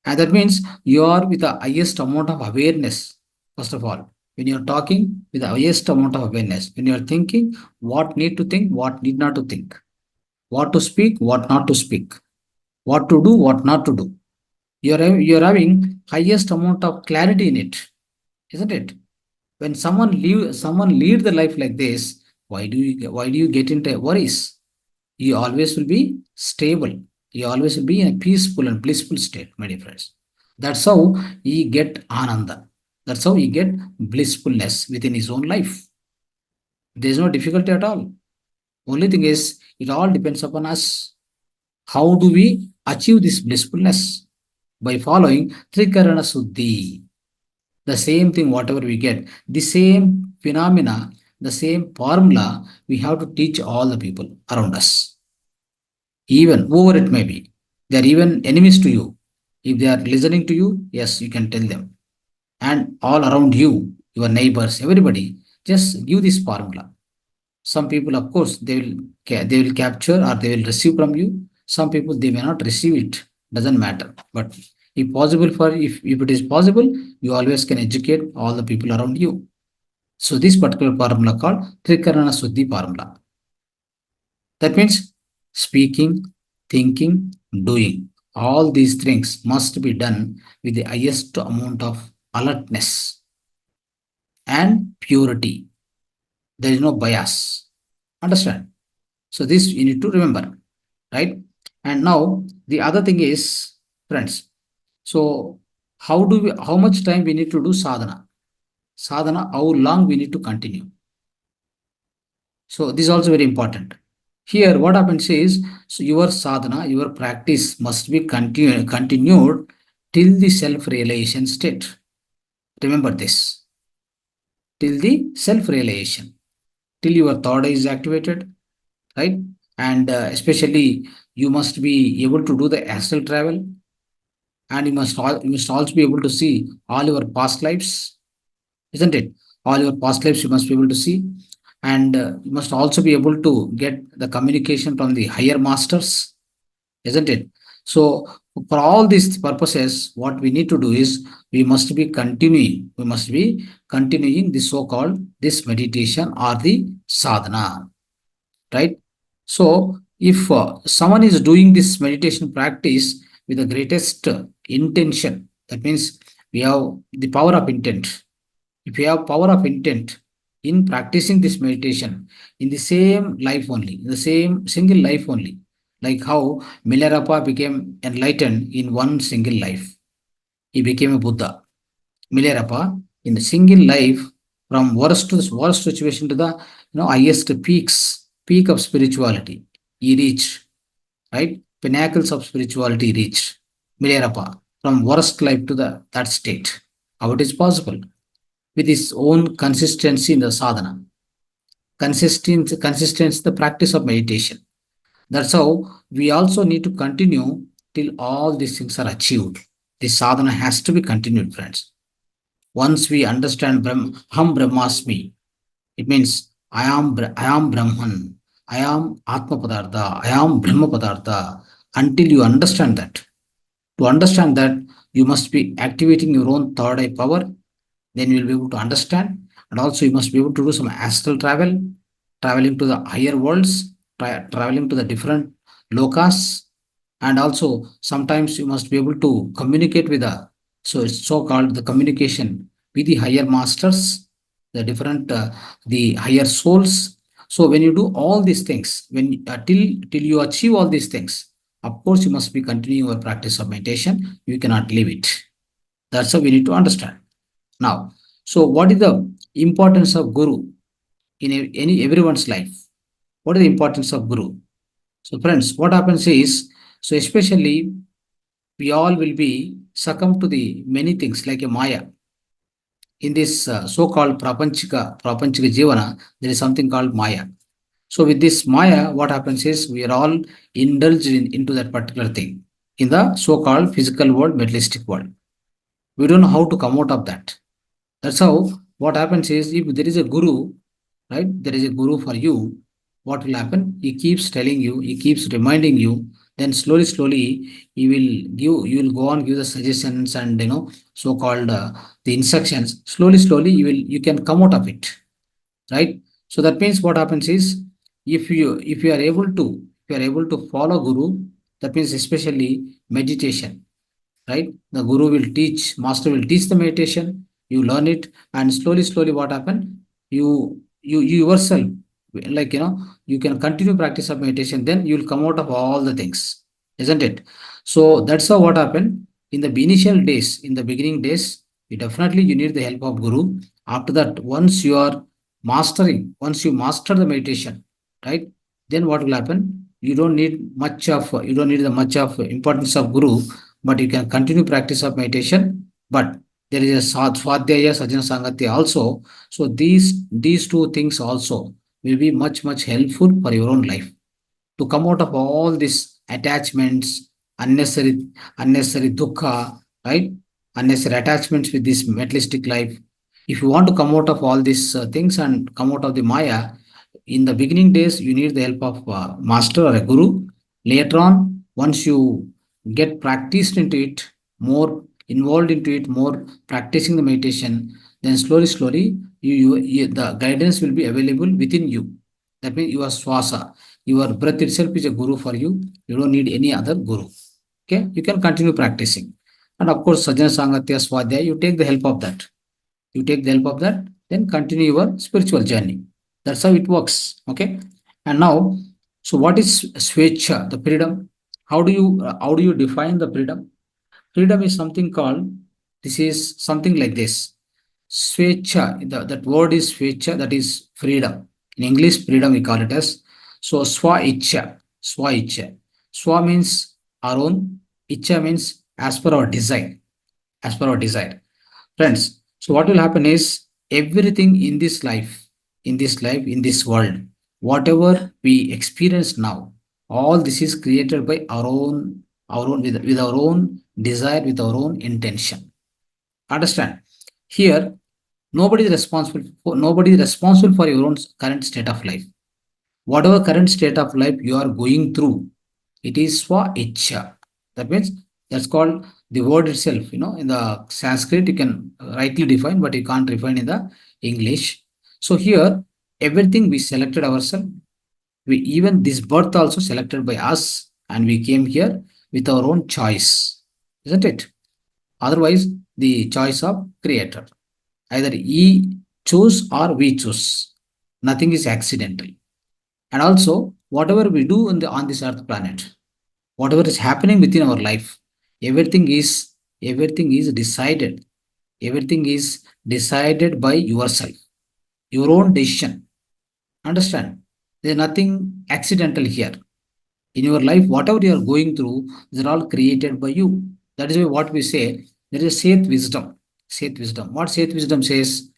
And that means you are with the highest amount of awareness, first of all. When you are talking, with the highest amount of awareness. When you are thinking, what need to think, what need not to think. What to speak, what not to speak. What to do, what not to do. You're having highest amount of clarity in it, isn't it? When someone lead the life like this, why do you get into worries? You always will be stable. You always will be in a peaceful and blissful state, my dear friends. That's how he get ananda. That's how he get blissfulness within his own life. There is no difficulty at all. Only thing is, it all depends upon us. How do we achieve this blissfulness? By following Trikarana Suddhi. The same thing, whatever we get, the same phenomena, the same formula, we have to teach all the people around us. Even whoever it may be, they are even enemies to you. If they are listening to you, yes, you can tell them. And all around you, your neighbors, everybody, just give this formula. Some people, of course, they will capture or they will receive from you. Some people, they may not receive it. Doesn't matter. But if it is possible, you always can educate all the people around you. So this particular formula called Trikarana Suddhi formula. That means speaking, thinking, doing. All these things must be done with the highest amount of alertness and purity. There is no bias. Understand? So this you need to remember, right? And now the other thing is, friends, so how much time we need to do sadhana? Sadhana, how long we need to continue? So this is also very important. Here, what happens is, so your sadhana, your practice must be continued till the self-realization state. Remember this. Till the self-realization, till your third eye is activated, right? And especially, you must be able to do the astral travel, and you must also be able to see all your past lives, isn't it? All your past lives you must be able to see, and you must also be able to get the communication from the higher masters, isn't it? So for all these purposes, what we need to do is we must be continuing the so-called this meditation or the sadhana, right? So if someone is doing this meditation practice with the greatest intention, that means we have the power of intent. If we have power of intent in practicing this meditation in the same life only, in the same single life only, like how Milarepa became enlightened in one single life. He became a Buddha. Milarepa in a single life, from worst to the worst situation to the highest peak of spirituality, he reached, right? pinnacles of spirituality reached. Milerappa, from worst life to that state. How it is possible? With his own consistency in the sadhana. Consistency, the practice of meditation. That's how we also need to continue till all these things are achieved. This sadhana has to be continued, friends. Once we understand Ham Brahmasmi, it means I am Brahman, I am Atma Padartha, I am Brahma Padartha. Until you understand that, to understand that, you must be activating your own third eye power. Then you will be able to understand, and also you must be able to do some astral travel, traveling to the higher worlds, traveling to the different lokas, and also sometimes you must be able to communicate with the, so it's so called the communication with the higher masters, the different the higher souls. So when you do all these things, when till you achieve all these things, of course you must be continuing your practice of meditation. You cannot leave it. That's how we need to understand. Now, so what is the importance of guru in any everyone's life? What is the importance of guru? So friends, what happens is, so especially we all will be succumb to the many things like a maya. In this so-called prapanchika jivana, there is something called maya. So with this maya, what happens is we are all indulged into that particular thing in the so-called physical world, materialistic world. We don't know how to come out of that. That's how what happens is, if there is a guru, right? There is a guru for you. What will happen? He keeps telling you, he keeps reminding you. Then slowly, he will give. You will go on give the suggestions and so-called the instructions. Slowly, you can come out of it, right? So that means what happens is, if you are able to follow guru, that means especially meditation, right? The guru will teach, master will teach the meditation, you learn it, and slowly what happen? You yourself, like you can continue practice of meditation, then you'll come out of all the things, isn't it? So that's how what happened in the initial days, in the beginning days, you need the help of guru. After that, once you master the meditation, right? Then what will happen? You don't need the much of importance of guru, but you can continue practice of meditation. But there is a Swadhyaya Sajjana Sangatya also. So these two things also will be much helpful for your own life to come out of all these attachments, unnecessary dukkha, right? Unnecessary attachments with this materialistic life. If you want to come out of all these things and come out of the Maya, in the beginning days, you need the help of master or a guru. Later on, once you get practiced into it, more involved into it, more practicing the meditation, then slowly, the guidance will be available within you. That means your swasa, your breath itself is a guru for you. You don't need any other guru. Okay, you can continue practicing. And of course, Sajjana Sangatya Swadhyaya, you take the help of that. You take the help of that, then continue your spiritual journey. That's how it works. Okay. And now, so what is Svecha, the freedom? How do you define the freedom? Freedom is something called, this is something like this. Svecha, that word is Svecha, that is freedom. In English, freedom we call it as. So Swa Icha. Swa Icha. Swa means our own. Icha means as per our desire. As per our desire. Friends, so what will happen is, everything in this world, whatever we experience now, all this is created by with our own desire, with our own intention. Understand? Here, nobody is responsible for your own current state of life. Whatever current state of life you are going through, it is swa icha. That means that's called the word itself. In the Sanskrit, you can rightly define, but you can't define in the English. So here, everything we selected ourselves. We even this birth also selected by us, and we came here with our own choice, isn't it? Otherwise, the choice of creator. Either he choose or we choose. Nothing is accidental. And also, whatever we do on this earth planet, whatever is happening within our life, everything is decided. Everything is decided by yourself, your own decision. Understand? There's nothing accidental here. In your life, whatever you are going through, these are all created by you. That is why what we say, there is Seth wisdom. Seth wisdom. What Seth wisdom says?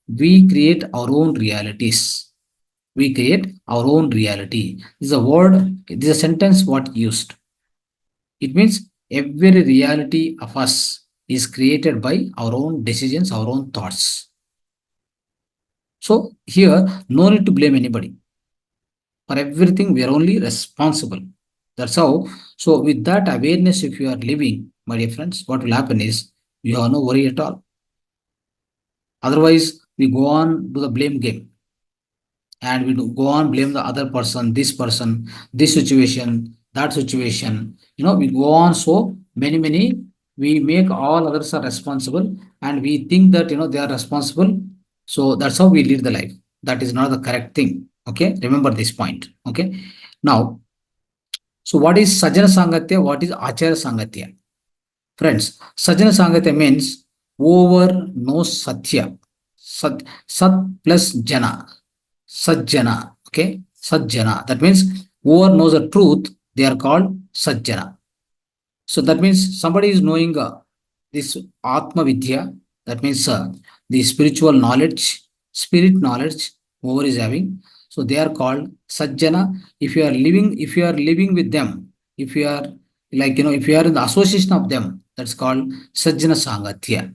We create our own realities. We create our own reality. This is a word, this is a sentence what used. It means every reality of us is created by our own decisions, our own thoughts. So here, no need to blame anybody. For everything, we are only responsible. That's how. So with that awareness, if you are living, my dear friends, what will happen is you have no worry at all. Otherwise, we go on to the blame game, and we go on blame the other person, this situation, that situation. We go on so many. We make all others are responsible, and we think that they are responsible. So that's how we lead the life. That is not the correct thing. Okay, remember this point. Okay, now, so what is Sajjana Sangatya? What is Achara Sangatya? Friends, Sajjana Sangatya means over knows Satya. Sat plus Jana. Sajjana. Okay? Sajjana. That means whoever knows the truth, they are called Sajjana. So that means somebody is knowing this Atma Vidya. That means the spiritual knowledge, spirit knowledge, whoever is having. So they are called Sajjana. If you are living with them, if you are if you are in the association of them, that's called Sajjana Sangatya.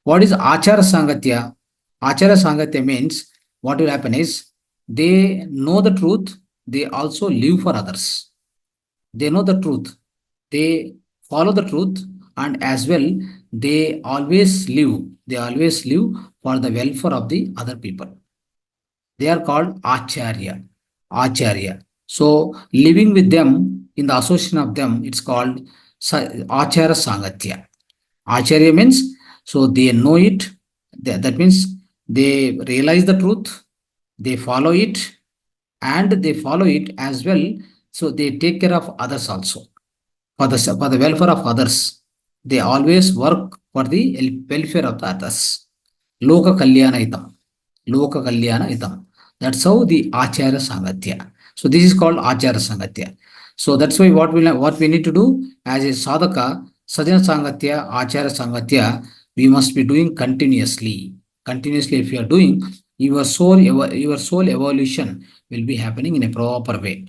What is Achara Sangatya? Achara Sangatya means what will happen is they know the truth, they also live for others. They know the truth, they follow the truth, and as well they always live for the welfare of the other people. They are called Acharya. Acharya. So living with them in the association of them, it's called Achara Sangatya. Acharya means so they know it. That means they realize the truth, they follow it, and they follow it as well. So they take care of others also. For the welfare of others, they always work for the welfare of the others. Loka Kalyana Hitam. Loka Kalyana Hitam. That's how the Acharya Sangatya. So this is called Acharya Sangatya. So that's why what we need to do as a sadhaka, Sajjana Sangatya, Acharya Sangatya, we must be doing continuously. Continuously, if you are doing, your soul evolution will be happening in a proper way.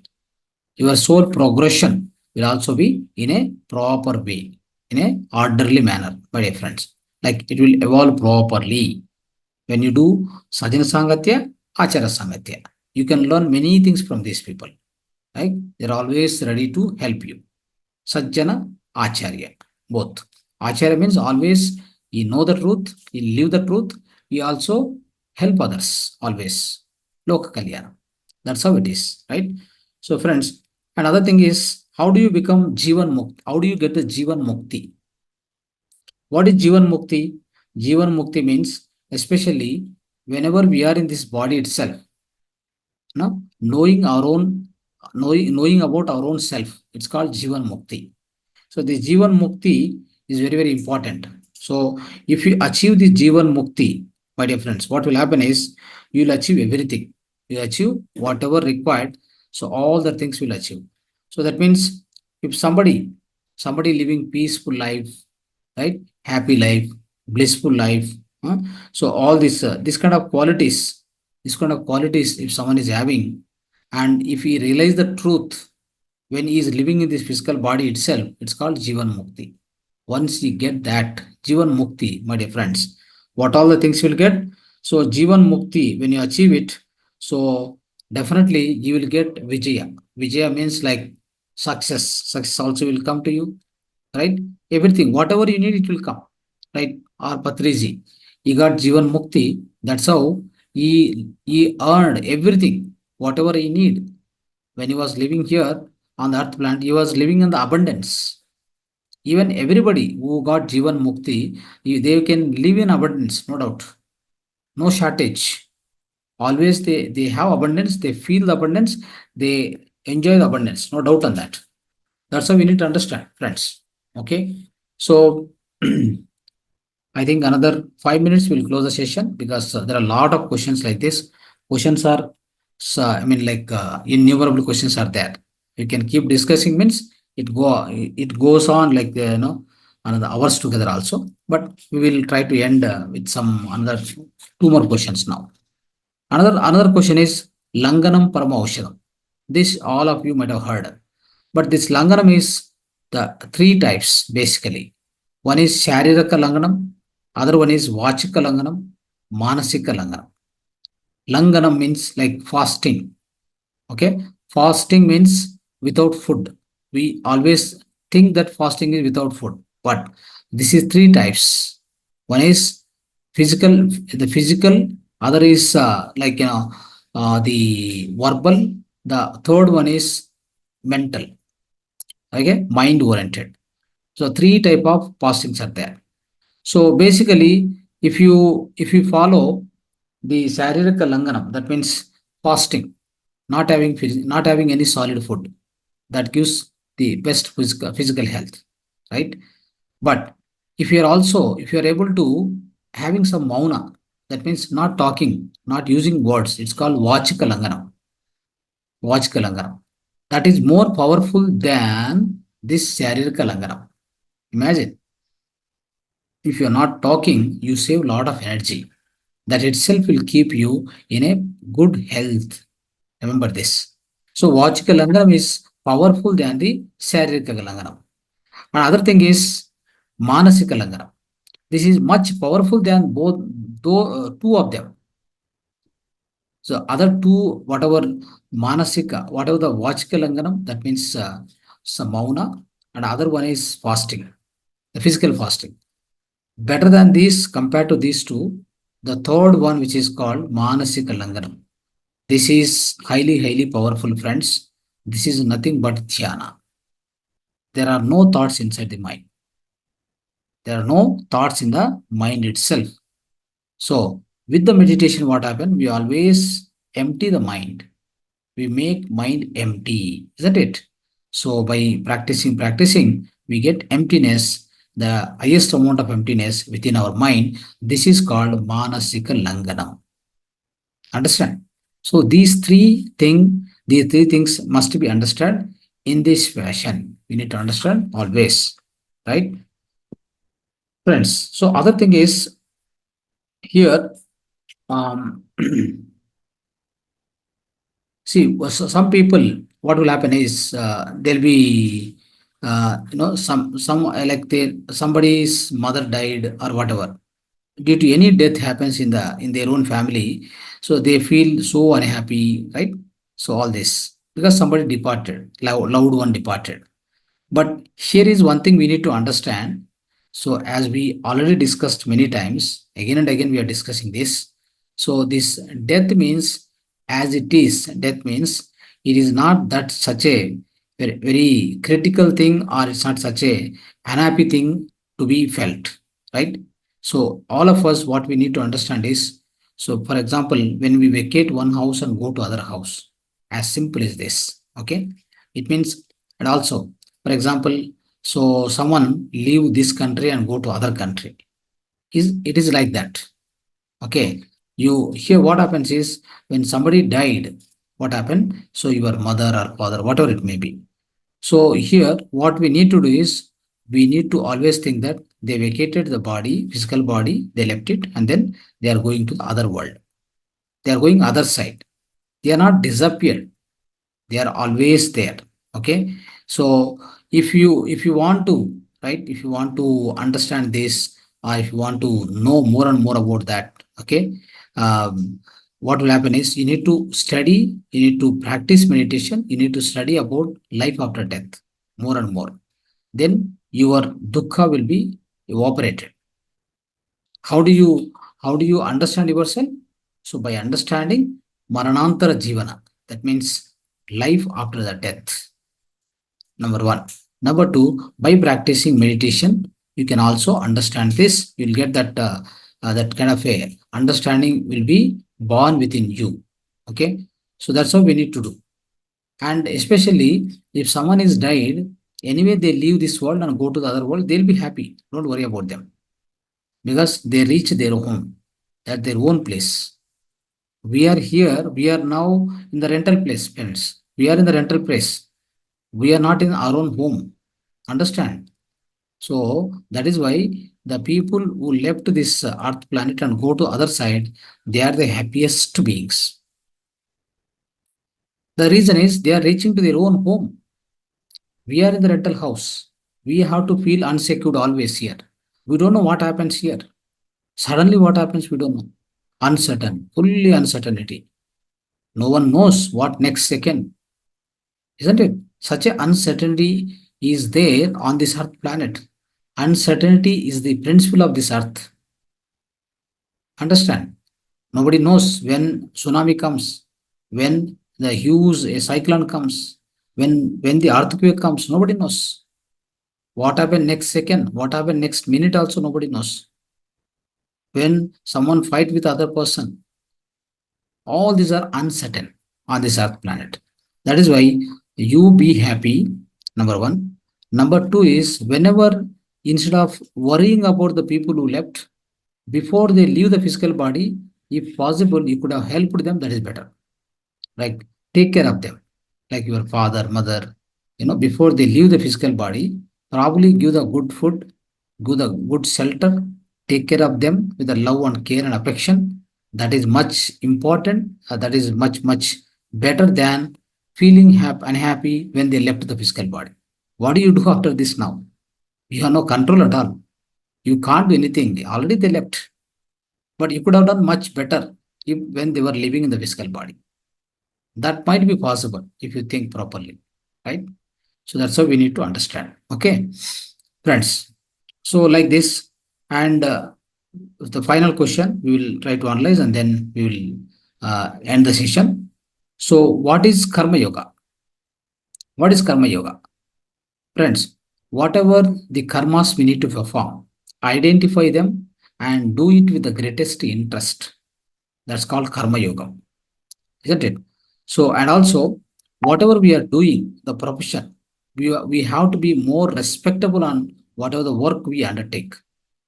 Your soul progression will also be in a proper way, in a orderly manner, my dear friends. Like it will evolve properly. When you do Sajjana Sangatya, Achara Sangatya, you can learn many things from these people. Right? They're always ready to help you. Sajjana, Acharya, both. Acharya means always you know the truth, you live the truth, you also help others, always. Loka Kalyana. That's how it is, right? So, friends, another thing is how do you become Jivan Mukti? How do you get the Jivan Mukti? What is Jivan Mukti? Jivan Mukti means, especially whenever we are in this body itself, knowing our own, knowing about our own self, it's called Jivan Mukti. So the Jivan Mukti is very important. So if you achieve the Jivan Mukti, my dear friends, what will happen is you will achieve everything. You achieve whatever required. So all the things will achieve. So that means if somebody living peaceful life, right, happy life, blissful life, so all this kind of qualities, if someone is having, and if he realize the truth when he is living in this physical body itself, it's called Jivan Mukti. Once you get that Jivan Mukti, my dear friends, what all the things you will get? So Jivan Mukti, when you achieve it, so definitely you will get Vijaya. Vijaya means like success. Success also will come to you, right? Everything, whatever you need, it will come, right? Or Patriji, he got Jivan Mukti. That's how he earned everything, whatever he need. When he was living here on the earth planet, he was living in the abundance. Even everybody who got Jivan Mukti, they can live in abundance, no doubt, no shortage. Always they have abundance, they feel the abundance, they enjoy the abundance, no doubt on that. That's how we need to understand, friends. Okay, so I think another 5 minutes we'll close the session because there are a lot of questions like this. Questions are, so, I mean, like innumerable questions are there. You can keep discussing means it goes on like another hours together also. But we will try to end with some another two more questions now. Another question is Langanam Paramaushadam. This all of you might have heard. But this Langanam is the three types basically. One is Shariraka Langanam, other one is Vachika Langanam, Manasika Langanam. Langanam means like fasting. Okay, fasting means without food. We always think that fasting is without food, but this is three types. One is the physical, other is the verbal, the third one is mental. Okay, mind oriented. So three type of fastings are there. So basically, if you follow the Saririka Langanam, that means fasting, not having any solid food, that gives the best physical health, right? But if you are able to having some mauna, that means not talking, not using words, it's called Vachika Langanam. Vachika Langanam. That is more powerful than this Saririka Langanam. Imagine, if you are not talking, you save a lot of energy. That itself will keep you in a good health. Remember this. So Vachika Langanam is powerful than the Saririka Langanam. Another thing is Manasika Langanam. This is much powerful than both two of them. So other two, whatever Manasika, whatever the Vachika Langanam, that means some mauna, and other one is fasting, the physical fasting. Better than these, compared to these two, the third one, which is called Manasika Langanam. This is highly, highly powerful, friends. This is nothing but Dhyana. There are no thoughts inside the mind. There are no thoughts in the mind itself. So, with the meditation, what happens? We always empty the mind. We make mind empty, isn't it? So, by practicing, we get emptiness, the highest amount of emptiness within our mind. This is called Manasika Langanam. Understand? So these three things must be understood in this fashion. We need to understand always, right? Friends, so other thing is here, see, so some people, what will happen is there'll be, some like somebody's mother died or whatever. Due to any death happens in their own family, so they feel so unhappy, right? So all this because somebody departed, loved one departed. But here is one thing we need to understand. So as we already discussed many times, again and again we are discussing this. So this death means, as it is, death means it is not that such a very, very critical thing, or it's not such a unhappy thing to be felt, right? So all of us, what we need to understand is, so for example, when we vacate one house and go to other house, as simple as this, okay? It means, and also, for example, so someone leave this country and go to other country. It is like that. Okay. You here what happens is when somebody died, what happened? So your mother or father, whatever it may be. So here what we need to do is we need to always think that they vacated the body, physical body, they left it, and then they are going to the other world. They are going other side. They are not disappeared. They are always there. Okay. So if you want to, right, if you want to understand this, or if you want to know more and more about that, okay, what will happen is you need to study, you need to practice meditation, you need to study about life after death more and more. Then your dukkha will be evaporated. How do you understand yourself? So by understanding Maranantara Jivana, that means life after the death. Number one. Number two, by practicing meditation, you can also understand this. You'll get that kind of a understanding will be born within you. Okay, so that's what we need to do. And especially if someone is died, anyway they leave this world and go to the other world, they'll be happy. Don't worry about them because they reach their home at their own place. We are here. We are now in the rental place, friends. We are in the rental place. We are not in our own home. Understand? So that is why the people who left this earth planet and go to other side, they are the happiest beings. The reason is they are reaching to their own home. We are in the rental house. We have to feel unsecured always here. We don't know what happens here. Suddenly what happens, we don't know. Uncertain, fully uncertainty. No one knows what next second, isn't it? Such a uncertainty is there on this earth planet. Uncertainty is the principle of this earth. Understand? Nobody knows when tsunami comes, when the huge a cyclone comes, when the earthquake comes. Nobody knows. What happened next second? What happened next minute? Also nobody knows. When someone fight with other person, all these are uncertain on this earth planet. That is why you be happy. Number one. Number two is whenever instead of worrying about the people who left before they leave the physical body, if possible, you could have helped them. That is better. Like take care of them, like your father, mother. Before they leave the physical body, probably give the good food, give the good shelter, take care of them with the love and care and affection. That is much important. That is much better than feeling unhappy when they left the physical body. What do you do after this now? You have no control at all. You can't do anything. Already they left. But you could have done much better when they were living in the physical body. That might be possible if you think properly, right? So that's how we need to understand. Okay, friends. So like this, and the final question we will try to analyze, and then we will end the session. So what is karma yoga? What is karma yoga? Friends, whatever the karmas we need to perform, identify them and do it with the greatest interest. That's called karma yoga, isn't it? So, and also, whatever we are doing, the profession, we have to be more respectable on whatever the work we undertake.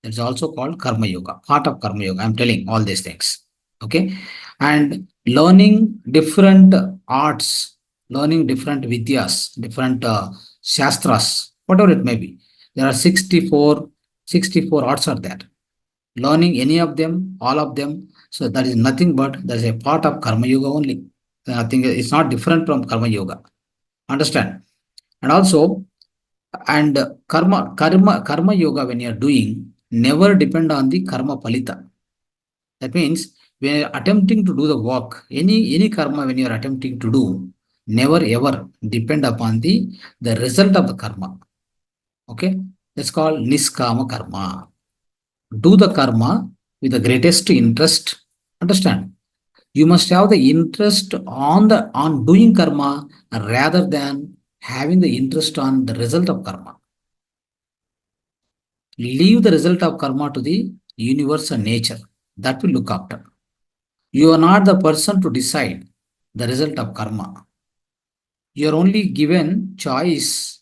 That's also called karma yoga, part of karma yoga. I'm telling all these things. Okay. And learning different arts, learning different vidyas, different shastras, whatever it may be. There are 64 arts are there. Learning any of them, all of them. So that is nothing but that is a part of karma yoga only. I think it's not different from karma yoga. Understand? And also, and karma yoga when you are doing, never depend on the karma palita. That means when you are attempting to do the work, any karma when you are attempting to do, never ever depend upon the result of the karma. Okay, that's called niskama karma. Do the karma with the greatest interest. Understand? You must have the interest on doing karma rather than having the interest on the result of karma. Leave the result of karma to the universe and nature. That will look after. You are not the person to decide the result of karma. You are only given choice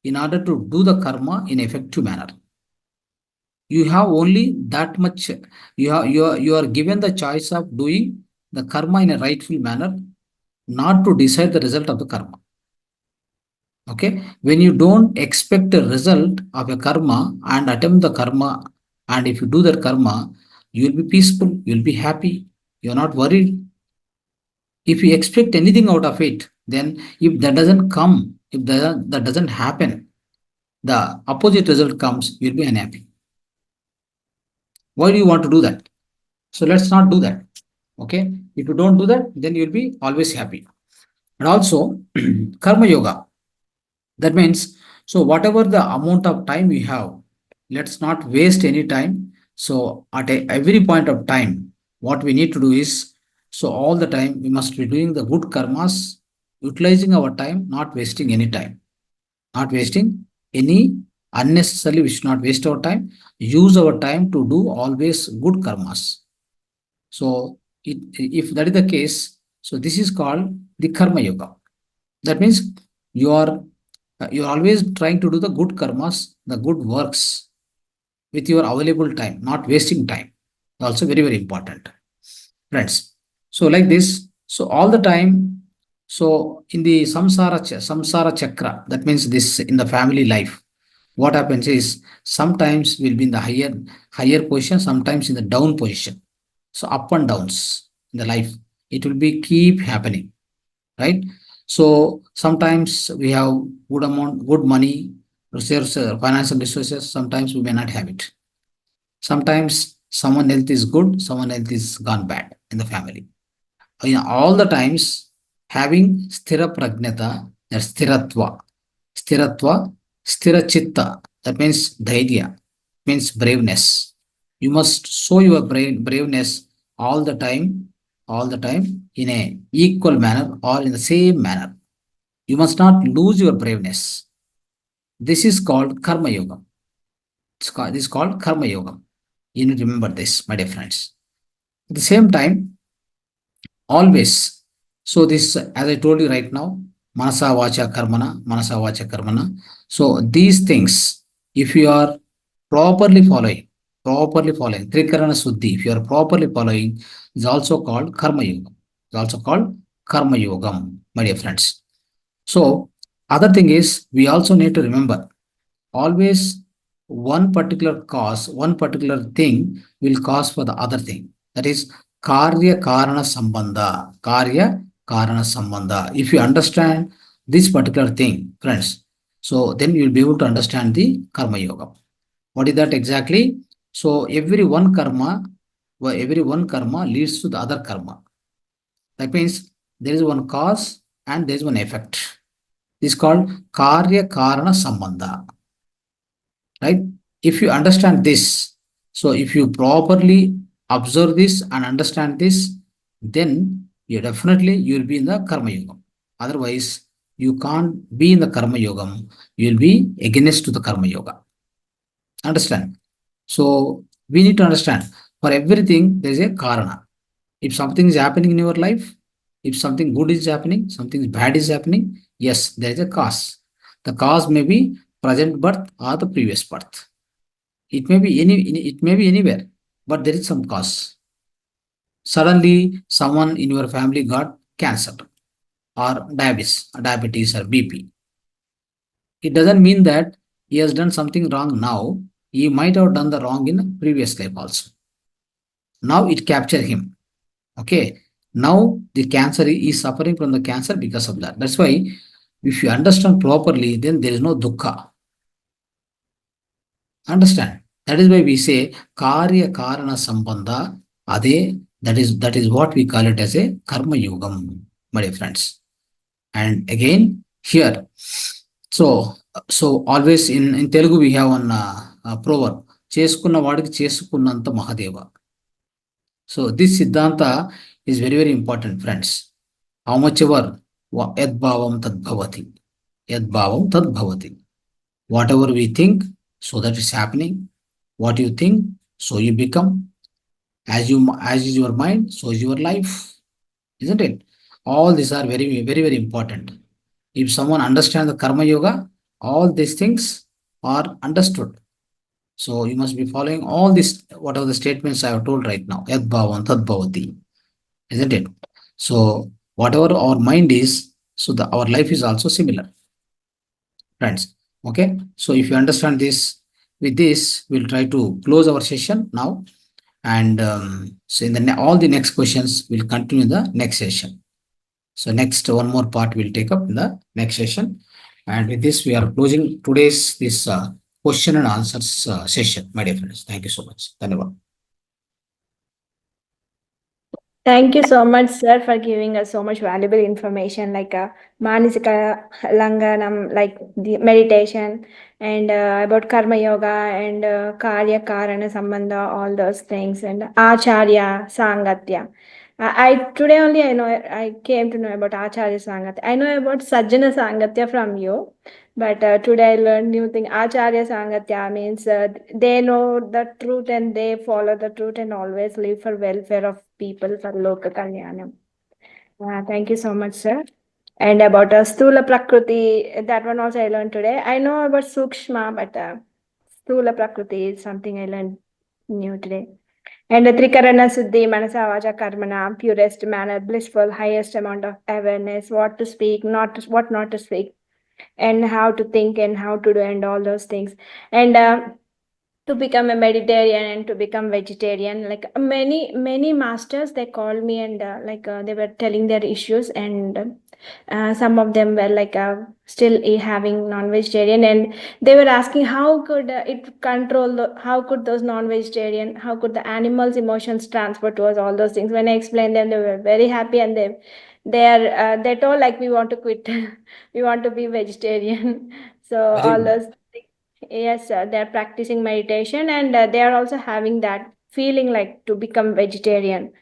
in order to do the karma in effective manner. You have only that much. You are given the choice of doing the karma in a rightful manner, not to decide the result of the karma. Okay, when you don't expect a result of a karma and attempt the karma, and if you do that karma, you will be peaceful, you will be happy, you are not worried. If you expect anything out of it, then if that doesn't come, if that doesn't happen, the opposite result comes, you will be unhappy. Why do you want to do that? So let's not do that. Okay, if you don't do that, then you will be always happy. And also, karma yoga. That means, so whatever the amount of time we have, let's not waste any time. So at every point of time, what we need to do is, so all the time we must be doing the good karmas, utilizing our time, not wasting any time, not wasting any unnecessarily. We should not waste our time. Use our time to do always good karmas. So if that is the case, so this is called the karma yoga. That means you are always trying to do the good karmas, the good works with your available time, not wasting time. Also very important, friends. So like this, so all the time, So in the samsara chakra, that means this in the family life, what happens is sometimes we'll be in the higher position, sometimes in the down position. So up and downs in the life, it will be keep happening, right? So sometimes we have good money, resources, financial resources. Sometimes we may not have it. Sometimes someone health is good, someone health is gone bad in the family. In all the times, having sthira pragnata, that's stiratva, sthira chitta, that means dhairya, means braveness. You must show your braveness all the time in a equal manner or in the same manner. You must not lose your braveness. This is called karma yoga. This is called karma yoga. You need to remember this, my dear friends. At the same time, always. So this, as I told you right now, manasa vacha karmana. So these things, if you are properly following, trikarana suddhi, if you are properly following, is also called karma yoga. It's also called karma yogam, my dear friends. So other thing is, we also need to remember, always one particular thing will cause for the other thing. That is karya karana sambandha. Karya karana sambandha. If you understand this particular thing, friends, so then you'll be able to understand the karma yoga. What is that exactly? So every one karma leads to the other karma. That means there is one cause and there is one effect. This is called karya karana sambandha, right? If you understand this, so if you properly observe this and understand this, then you'll be in the karma yoga. Otherwise, you can't be in the karma yoga. You'll be against to the karma yoga. Understand? So we need to understand, for everything there is a karana. If something is happening in your life, if something good is happening, something bad is happening, yes, there is a cause. The cause may be present birth or the previous birth. It may be anywhere, but there is some cause. Suddenly, someone in your family got cancer or diabetes or BP. It doesn't mean that he has done something wrong now. He might have done the wrong in previous life also. Now it captured him. Okay. Now the cancer is suffering from the cancer because of that. That's why if you understand properly, then there is no dukkha. Understand? That is why we say karya karana sambandha ade. That is what we call it as a karma yogam, my dear friends. And again here, so always in Telugu we have one proverb: చేసుకున్న వాడికి చేసుకున్నంత Mahadeva. So this siddhanta is very important, friends. How much ever yadbhavam tadbhavati, yadbhavam tadbhavati. Whatever we think, so that is happening. What you think, so you become. As is your mind, so is your life, isn't it? All these are very important. If someone understands the karma yoga, all these things are understood. So you must be following all these, whatever the statements I have told right now. Yad bhavam tad bhavati, isn't it? So whatever our mind is, so our life is also similar, friends. Okay, so if you understand this, with this we'll try to close our session now. And so in all the next questions will continue in the next session. So next one more part we'll take up in the next session. And with this we are closing today's this question and answers session, my dear friends. Thank you so much. Dhanyavad. Thank you so much, sir, for giving us so much valuable information like Manasika Langanam, like the meditation, and about Karma Yoga and Karya Karana Sambandha, all those things, and Acharya Sangatya. I today only I came to know about Acharya Sangatya. I know about Sajjana Sangatya from you, but today I learned new thing. Acharya Sangatya means they know the truth and they follow the truth and always live for welfare of people for Loka Kalyanam. Thank you so much, sir. And about Stula Prakriti, that one also I learned today. I know about Sukshma, but Stula Prakriti is something I learned new today. And the Trikarana Siddhi, Manasa Vacha Karmana, purest manner, blissful, highest amount of awareness, what to speak, what not to speak, and how to think and how to do, and all those things. And to become a Mediterranean and to become vegetarian, like many masters, they called me and they were telling their issues, and some of them were still having non-vegetarian, and they were asking how could it control how could those non-vegetarian, how could the animals emotions transfer to us, all those things. When I explained them, they were very happy, and they told like we want to quit. We want to be vegetarian. So Very all good. those, yes, they're practicing meditation, and they are also having that feeling like to become vegetarian.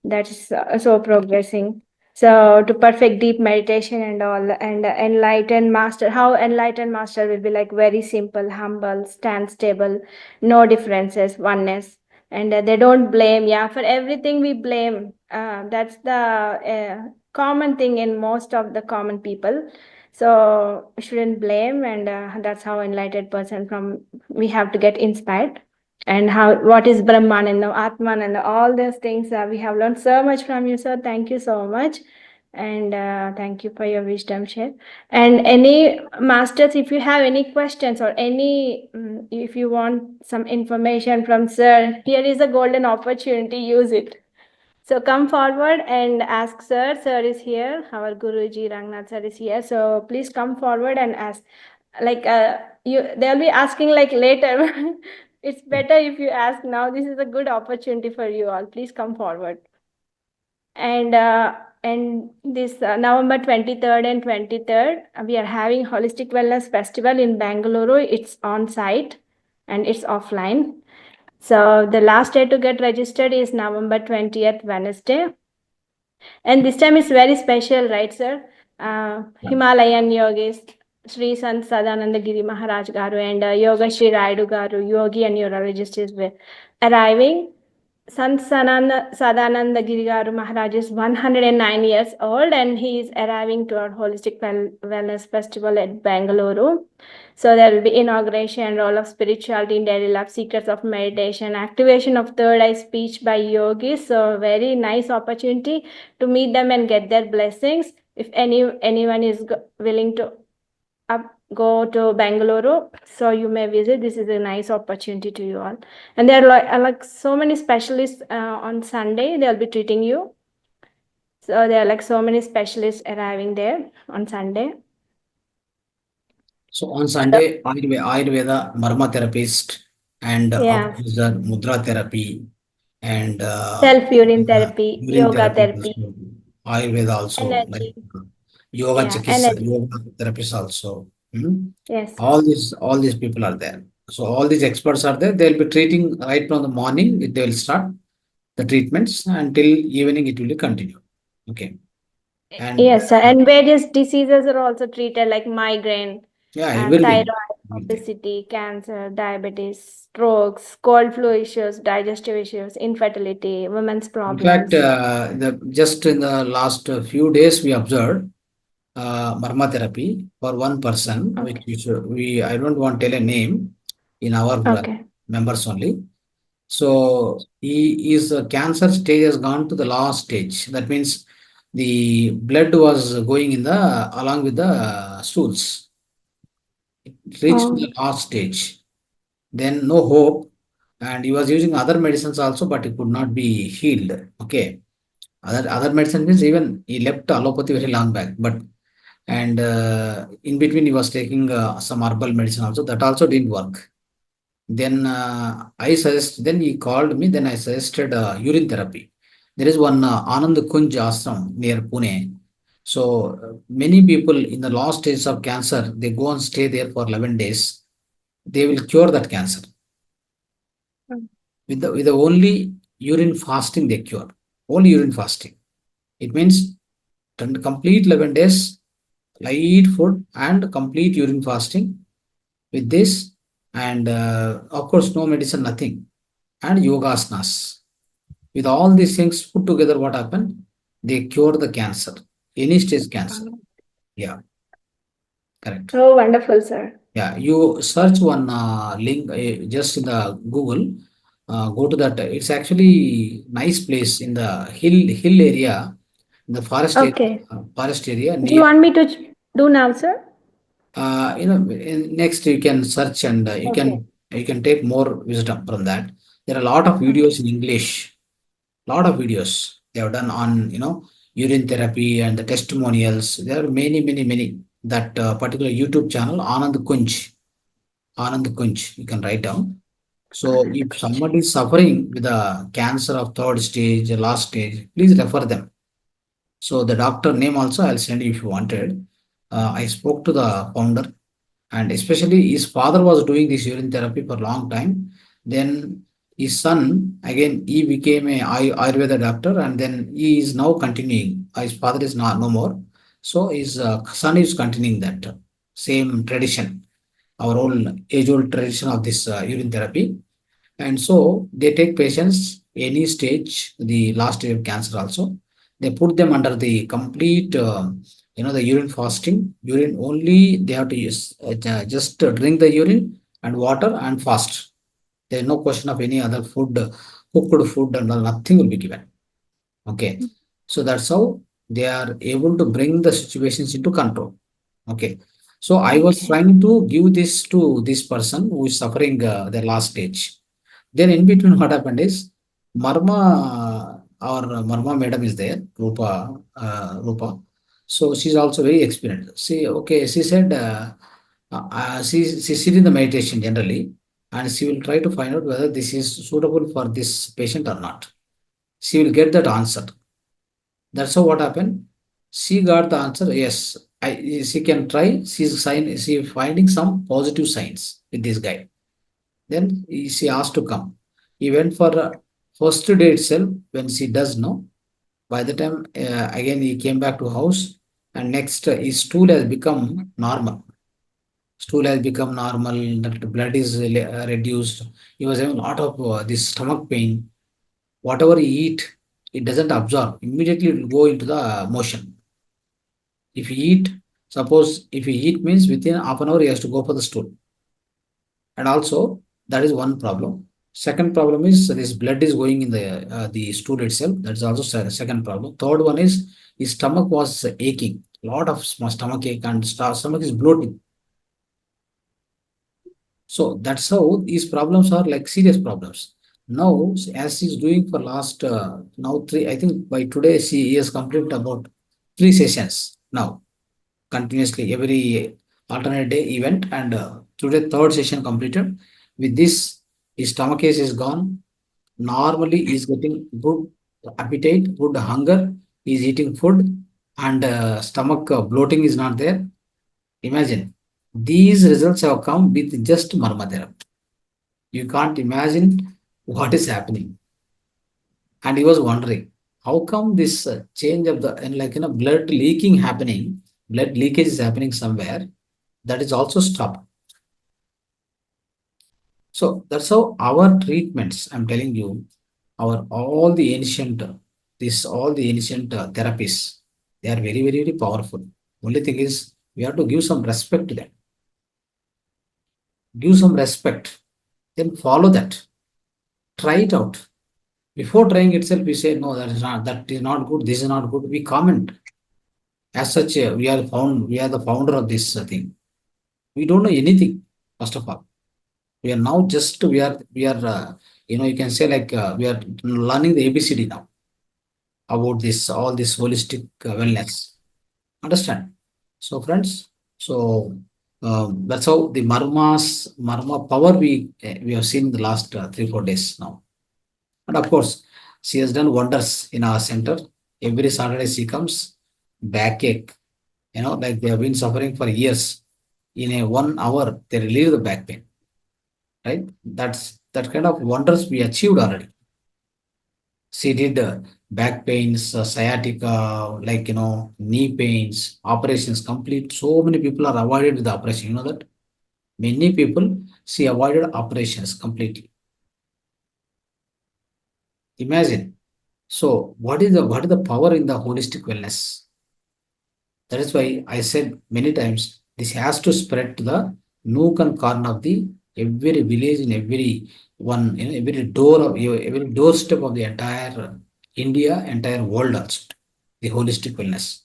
That's so progressing. So to perfect deep meditation and all, and enlightened master, how enlightened master will be like very simple, humble, stand stable, no differences, oneness, and they don't blame. Yeah, for everything we blame. That's the common thing in most of the common people. So shouldn't blame, and that's how enlightened person from we have to get inspired. And how what is Brahman and Atman and all those things. We have learned so much from you, sir. Thank you so much. And thank you for your wisdom share. And any masters, if you have any questions or if you want some information from sir, here is a golden opportunity. Use it. So come forward and ask sir. Sir is here. Our Guruji Rangnath sir is here. So please come forward and ask. Like they'll be asking like later. It's better if you ask now. This is a good opportunity for you all. Please come forward. And this November 23rd and 23rd, we are having Holistic Wellness Festival in Bangalore. It's on site and it's offline. So the last day to get registered is November 20th, Wednesday. And this time is very special, right, sir? Himalayan yogis, Sri Sant Sadananda Giri Maharaj Garu and Yoga Sri Raidu Garu, yogi and neurologist is arriving. Sant Sadananda Giri Garu Maharaj is 109 years old, and he is arriving to our Holistic Wellness Festival at Bangalore. So there will be inauguration, role of spirituality in daily life, secrets of meditation, activation of third eye speech by yogis. So very nice opportunity to meet them and get their blessings. If anyone is willing to go to Bangalore, so you may visit. This is a nice opportunity to you all. And there are like so many specialists on Sunday. They'll be treating you. So there are like so many specialists arriving there on Sunday. So on Sunday, Ayurveda, Marma therapist, and Yeah. acupressure, mudra therapy, and Self-urine therapy, urine yoga therapy therapy, also. Ayurveda also, like energy. yoga Yeah, chikitsa, energy. yoga therapists also. Hmm? Yes. All these people are there. So all these experts are there. They'll be treating right from the morning. They will start the treatments until evening. It will be continue. Okay. And Yes, sir. And various diseases are also treated like migraine, yeah, everything. thyroid, Everything. obesity, cancer, diabetes, strokes, cold flu issues, digestive issues, infertility, women's In fact, problems. just in the last few days, we observed Marma therapy for one person, which Okay. I don't want to tell a name in our Okay. members only. So his cancer stage has gone to the last stage. That means the blood was going in the along with the stools. It reached the Oh. last stage. Then no hope, and he was using other medicines also, but it could not be healed. Okay, other medicine means even he left allopathy very long back, but and in between he was taking some herbal medicine also. That also didn't work. Then then he called me. Then I suggested urine therapy. There is one Anand Kunj ashram near Pune. So many people in the last stage of cancer, they go and stay there for 11 days. They will cure that cancer with the only urine fasting they cure. Only urine fasting. It means complete 11 days light food and complete urine fasting with this, and of course no medicine, nothing, and yoga asanas. With all these things put together, what happened? They cure the cancer, any stage cancer. Yeah, correct. Oh, wonderful, sir. Yeah, you search one link just in the Google. go to that. It's actually nice place in the hill area, in the Okay. forest area Do you near. want me to do now, sir? Next you can search and Okay. you can take more wisdom from that. There are a lot of videos in English, lot of videos they have done on urine therapy and the testimonials. There are many that particular YouTube channel Anand Kunj you can write down. So if somebody is suffering with a cancer of third stage, last stage, please refer them. So the doctor name also I'll send you if you wanted. I spoke to the founder, and especially his father was doing this urine therapy for a long time. Then his son again he became a Ayurveda doctor, and then he is now continuing. His father is not no more, so his son is continuing that same tradition, our old age-old tradition of this urine therapy. And so they take patients any stage, the last stage of cancer also. They put them under the complete, the urine fasting. Urine only they have to use, just drink the urine and water and fast. There is no question of any other food, cooked food, and nothing will be given. Okay, so that's how they are able to bring the situations into control. Okay, so I was Okay. trying to give this to this person who is suffering their last stage. Then in between, what happened is our Marma madam is there, Rupa. So she's also very experienced. She said, she sit in the meditation generally, and she will try to find out whether this is suitable for this patient or not. She will get that answer. That's how what happened. She got the answer. Yes, she can try. She finding some positive signs with this guy. Then she asked to come. He went for first day itself when she does know. By the time again he came back to house, and next his stool has become normal. Stool has become normal. The blood is reduced. He was having a lot of this stomach pain. Whatever he eat, it doesn't absorb. Immediately it will go into the motion. If he eat, suppose if he eat means within half an hour he has to go for the stool. And also that is one problem. Second problem is this blood is going in the stool itself. That's also second problem. Third one is his stomach was aching. Lot of stomach ache and stomach is bloating. So that's how these problems are like serious problems. Now, as she's doing for last now three, I think by today she has completed about 3 sessions now continuously every alternate day event, and today third session completed. With this, his stomach ache is gone. Normally, is getting good appetite, good hunger. Is eating food, and stomach bloating is not there. Imagine these results have come with just marma therapy. You can't imagine what is happening. And he was wondering how come this change of the and blood leaking happening, blood leakage is happening somewhere, that is also stopped. So that's how our treatments, I'm telling you, our all the ancient all the ancient therapies, they are very powerful. Only thing is we have to give some respect to them. Give some respect, then follow that. Try it out. Before trying itself, we say no, that is not good, this is not good. We comment. As such, we are the founder of this thing. We don't know anything, first of all. We are now just we are you can say we are learning the ABCD now about this all this holistic wellness. Understand? So friends, so that's how the marma power we have seen in the last 3 4 days now. And of course, she has done wonders in our center. Every Saturday she comes, backache, like they have been suffering for years. In a 1 hour, they relieve the back pain, right? That kind of wonders we achieved already. She did back pains, sciatica, knee pains, operations complete. So many people are avoided with the operation. You know that many people she avoided operations completely. Imagine. So what is the power in the holistic wellness? That is why I said many times this has to spread to the nook and corner of the every village, in every one, every door of every doorstep of the entire India, entire world also. The holistic wellness.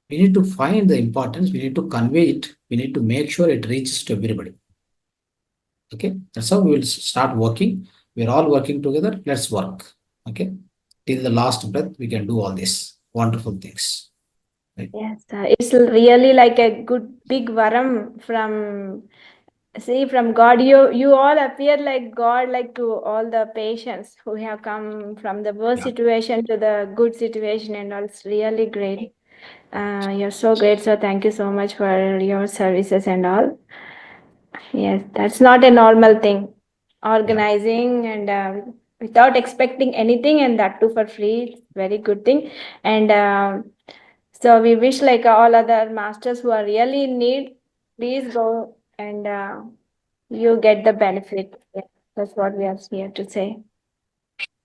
We need to find the importance, we need to convey it, we need to make sure it reaches to everybody. Okay, that's how we will start working. We're all working together. Let's work. Okay, till the last breath, we can do all these wonderful things. Right? Yes, it's really like a good big varam from from God. You all appear like God, like to all the patients who have come from the worst Yeah. situation to the good situation, and all. It's really great. You're so great. So thank you so much for your services and all. Yes, that's not a normal thing. Yeah. Organizing and without expecting anything, and that too for free. It's very good thing. And so we wish like all other masters who are really in need, please go and you get the benefit. Yeah, that's what we are here to say.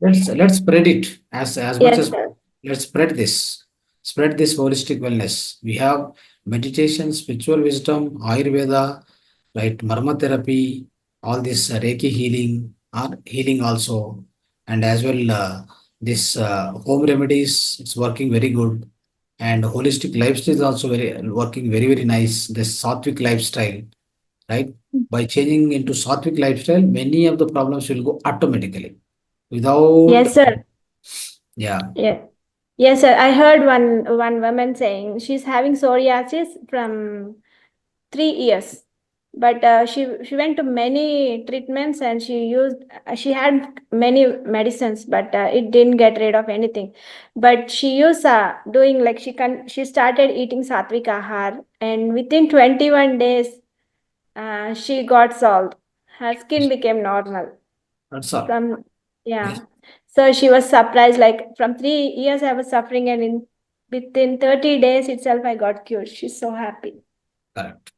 Let's spread it as much Yes, as sir. let's spread this holistic wellness. We have meditation, spiritual wisdom, Ayurveda, right? Marma therapy, all this Reiki healing, healing also, and as well this home remedies. It's working very good, and holistic lifestyle is also working very nice. This sattvic lifestyle, right? By changing into sattvic lifestyle, many of the problems will go automatically without. Yes, sir. Yeah. Yeah. Yes, sir. I heard one woman saying she's having psoriasis from 3 years, but she went to many treatments and she had many medicines, but it didn't get rid of anything. But she used doing like she started eating sattvic ahar, and within 21 days, she got solved. Her skin became normal. That's all. From Yes, yeah, so she was surprised. Like from 3 years, I was suffering, and in within 30 days itself, I got cured. She's so happy. correct.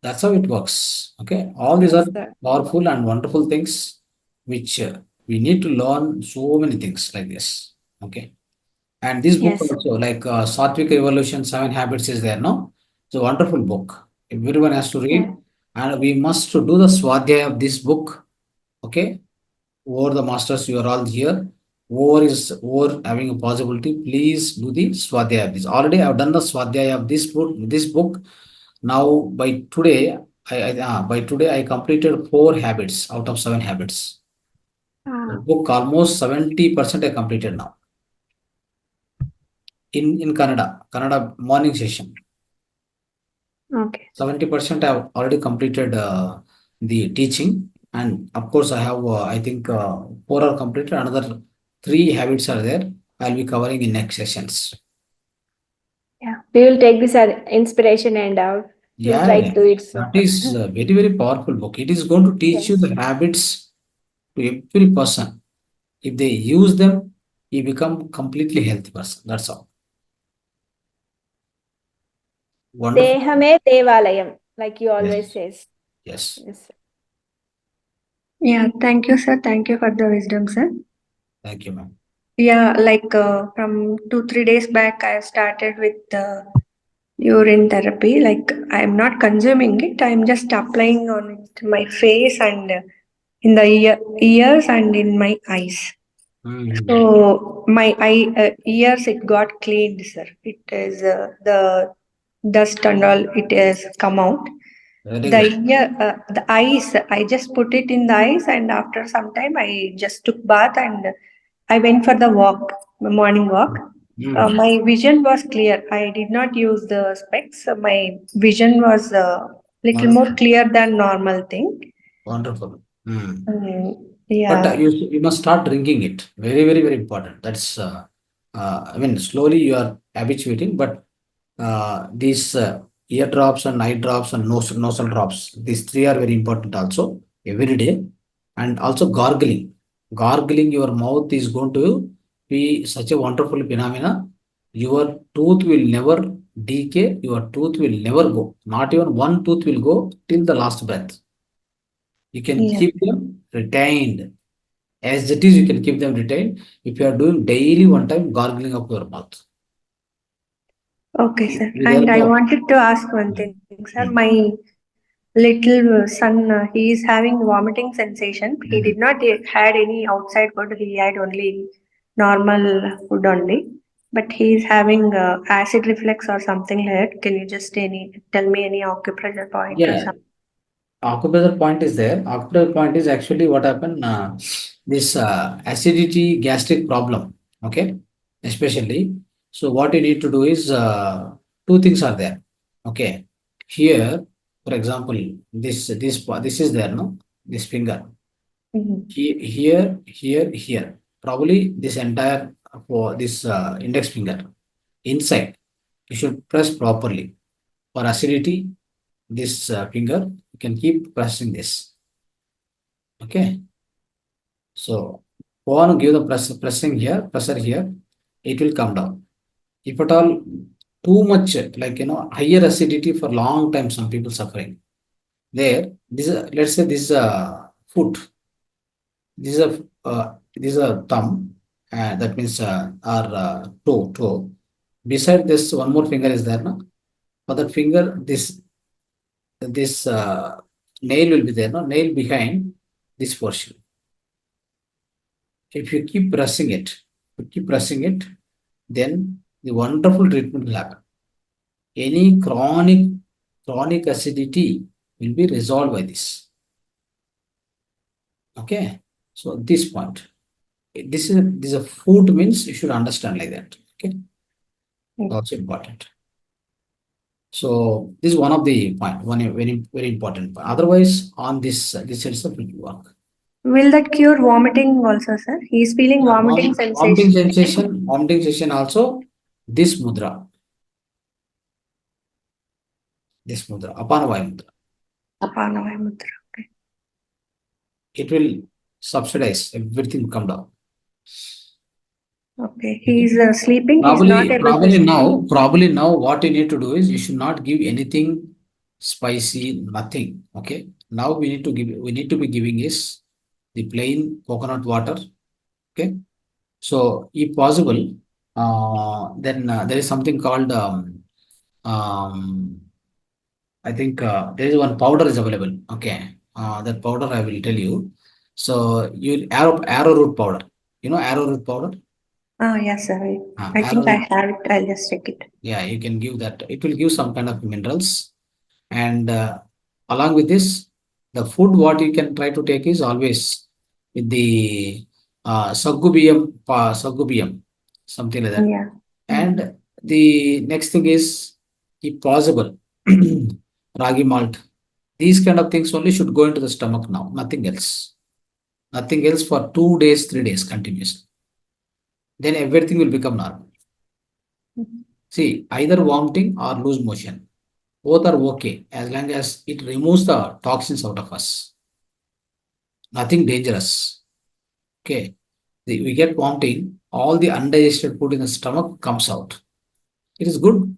That's how it works. Okay. All these are Yes, sir. powerful and wonderful things which we need to learn so many things like this. Okay. And this book Yes. also, like Sattvic Evolution, Seven Habits is there, no? It's a wonderful book. Everyone has to Yeah. read. And we must do the swadhyaya of this book. Okay. Over the masters, you are all here. Over having a possibility. Please do the swadhyaya of this. Already I've done the swadhyaya of this book. This book. Now by today I completed 4 habits out of 7 habits. The Ah, book almost 70% I completed now in Kannada morning session. okay. 70% I have already completed the teaching, and of course I have I think 4 are completed. Another 3 habits are there. I'll be covering in next sessions. Yeah. We will take this as inspiration and we'll Yeah, try yeah. to do it That soon. is a very powerful book. It is going to teach you Yes. the habits to every person. If they use them, you become completely healthy person. That's all. Wonderful. Dehame Devalayam, like you always Yes. says. Yes. Yes. Yeah, thank you, sir. Thank you for the wisdom, sir. Thank you, ma'am. Yeah, like from 2, 3 days back, I started with urine therapy. Like I'm not consuming it, I'm just applying on it, my face and in the ears and in my eyes. Mhm. So my ears, it got cleaned, sir. It is the dust and all, it has come out. Very The good. the eyes, I just put it in the eyes, and after some time, I just took bath and I went for the walk, morning walk. Mm. My vision was clear. I did not use the specs. My vision was little more Wonderful. clear than normal thing. Wonderful. Mm. But Yeah. you must start drinking it. Very important. That's I mean slowly you are habituating, but these ear drops and eye drops and nostril drops, these 3 are very important also every day, and also gargling. Gargling your mouth is going to be such a wonderful phenomena. Your tooth will never decay. Your tooth will never go. Not even one tooth will go till the last breath. You can Yeah. keep them retained. As it is, you can keep them retained if you are doing daily one time gargling of your mouth. Okay, sir. With the And help I of wanted to ask one thing, sir. Mm. My little son, he is having vomiting sensation. He Mhm. did not had any outside food. He had only normal food only. But he is having acid reflux or something like that. Can you just tell me any acupressure point or Yeah, something? acupressure point is there. Acupressure point is actually what happened. This acidity gastric problem. Okay, especially. So what you need to do is two things are there. Okay, here, for example, this is there, no? This finger. Mhm. Here. Probably this entire for this index finger inside. You should press properly. For acidity, this finger, you can keep pressing this. Okay. So go on, give the pressing here, pressure here, it will come down. If at all too much, like higher acidity for long time, some people suffering. There, this is, let's say this is a foot, this is a thumb, that means our toe. Beside this, one more finger is there, no? For that finger, this nail will be there, no? Nail behind this portion. If you keep pressing it, then the wonderful treatment will happen. Any chronic acidity will be resolved by this. Okay, so this point, this is a food means you should understand like that. Okay, also important. So this is one of the point, one very important point. Otherwise, on this itself will work. Will that cure vomiting also, sir? He is feeling vomiting Vomiting sensation. sensation also. This mudra, Apanavaya mudra. Apanavaya mudra. Okay. It will subsidize everything come down. Okay. He is sleeping. He is not able to sleep. Probably now what you need to do is you should not give anything spicy, nothing. Okay. Now we need to be giving is the plain coconut water. Okay. So if possible, then there is something called um, I think there is one powder is available. Okay. That powder I will tell you. So you arrowroot powder. You know arrowroot powder? Oh, yes, sir. I think I Arrowroot. have it. I'll just check it. Yeah, you can give that. It will give some kind of minerals. And along with this, the food what you can try to take is always with the saggubiyam, something like that. Yeah. And the next thing is, if possible, ragi malt. These kind of things only should go into the stomach now, nothing else. Nothing else for 2 days, 3 days continuously. Then everything will become normal. See, either vomiting or loose motion. Both are okay as long as it removes the toxins out of us. Nothing dangerous. Okay. We get vomiting, all the undigested food in the stomach comes out. It is good.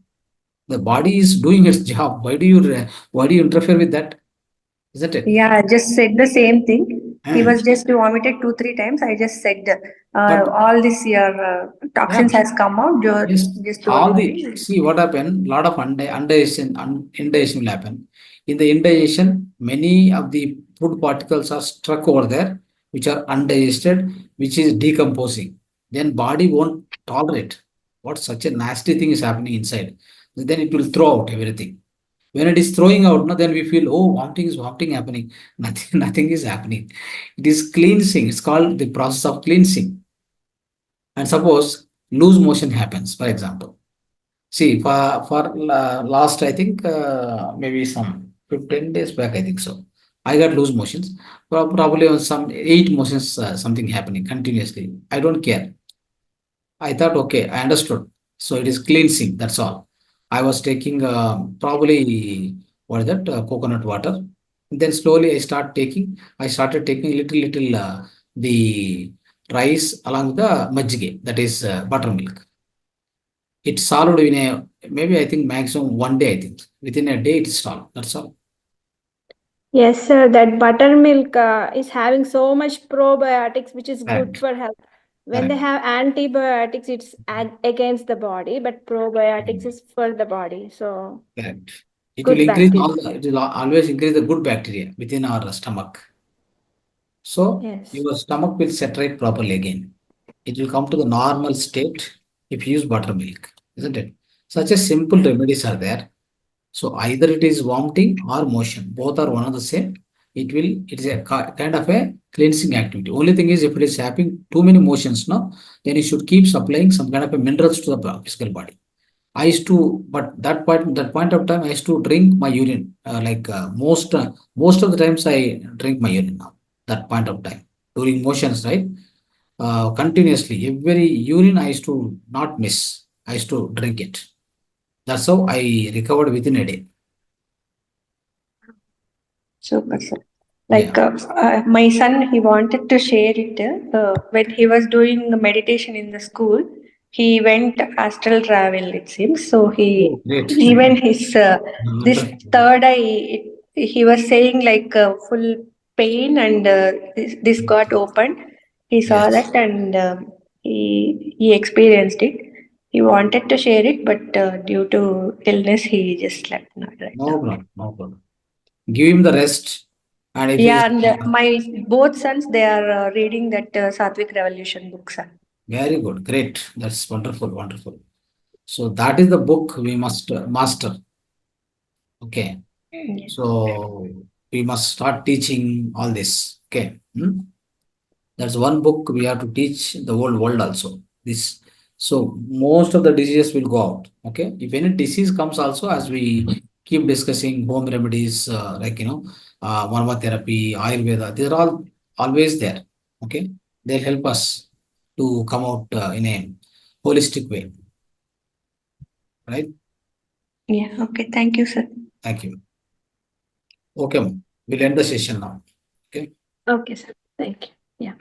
The body is doing its job. Why do you interfere with that? Isn't it? Yeah, I just said the same thing. He Eh, was just vomited 2, 3 times. I just said But all this year yeah, toxins has come out. yes, Just all don't the worry. see what happened. Lot of indigestion will happen. In the indigestion, many of the food particles are stuck over there, which are undigested, which is decomposing. Then body won't tolerate. What such a nasty thing is happening inside. Then it will throw out everything. When it is throwing out, no, then we feel, oh, vomiting happening. Nothing is happening. It is cleansing. It's called the process of cleansing. And suppose loose motion happens, for example. See, for last, I think maybe some 15 days back, I think so. I got loose motions. Probably on some 8 motions, something happening continuously. I don't care. I thought, okay, I understood. So it is cleansing. That's all. I was taking probably what is that coconut water. Then slowly I started taking little the rice along with the majjige, that is buttermilk. It solved in a maybe I think maximum 1 day. I think within a day it solved. That's all. Yes, sir. That buttermilk is having so much probiotics, which is good Correct. for health. When they Correct. have antibiotics, it's against the body, but probiotics Mm. is for the body. So Correct. It Good will increase bacteria. it will always increase the good bacteria within our stomach. So Yes. your stomach will saturate properly again. It will come to the normal state if you use buttermilk, isn't it? Such a simple remedies are there. So either it is vomiting or motion, both are one of the same. It is a kind of a cleansing activity. Only thing is if it is happening too many motions, no, then you should keep supplying some kind of a minerals to the physical body. I used to, but that point of time, I used to drink my urine. Most of the times I drink my urine now. That point of time during motions, right? Continuously, every urine I used to not miss. I used to drink it. That's how I recovered within a day. Super, sir. Yeah. Like my son, he wanted to share it. When he was doing meditation in the school, he went astral travel, it seems. So Oh, great. even his this Wonderful. third eye, he was saying like full pain, and this got opened. He saw Yes. that, and he experienced it. He wanted to share it, but due to illness, he just slept now, right No now. problem. No problem. Give him the rest. And if Yeah, he's and my both sons, they are reading that Sattvic Revolution book, sir. very good, great. That's wonderful, wonderful. So that is the book we must master. Okay. Yes. So we must start teaching all this. Okay. That's one book we have to teach the whole world also. This so most of the diseases will go out. Okay. If any disease comes also, as we keep discussing home remedies, Marma therapy, Ayurveda, these are all always there. Okay. They'll help us to come out in a holistic way. Right. Yeah, okay. Thank you, sir. Thank you. Okay. We'll end the session now. Okay. Okay, sir. Thank you. Yeah.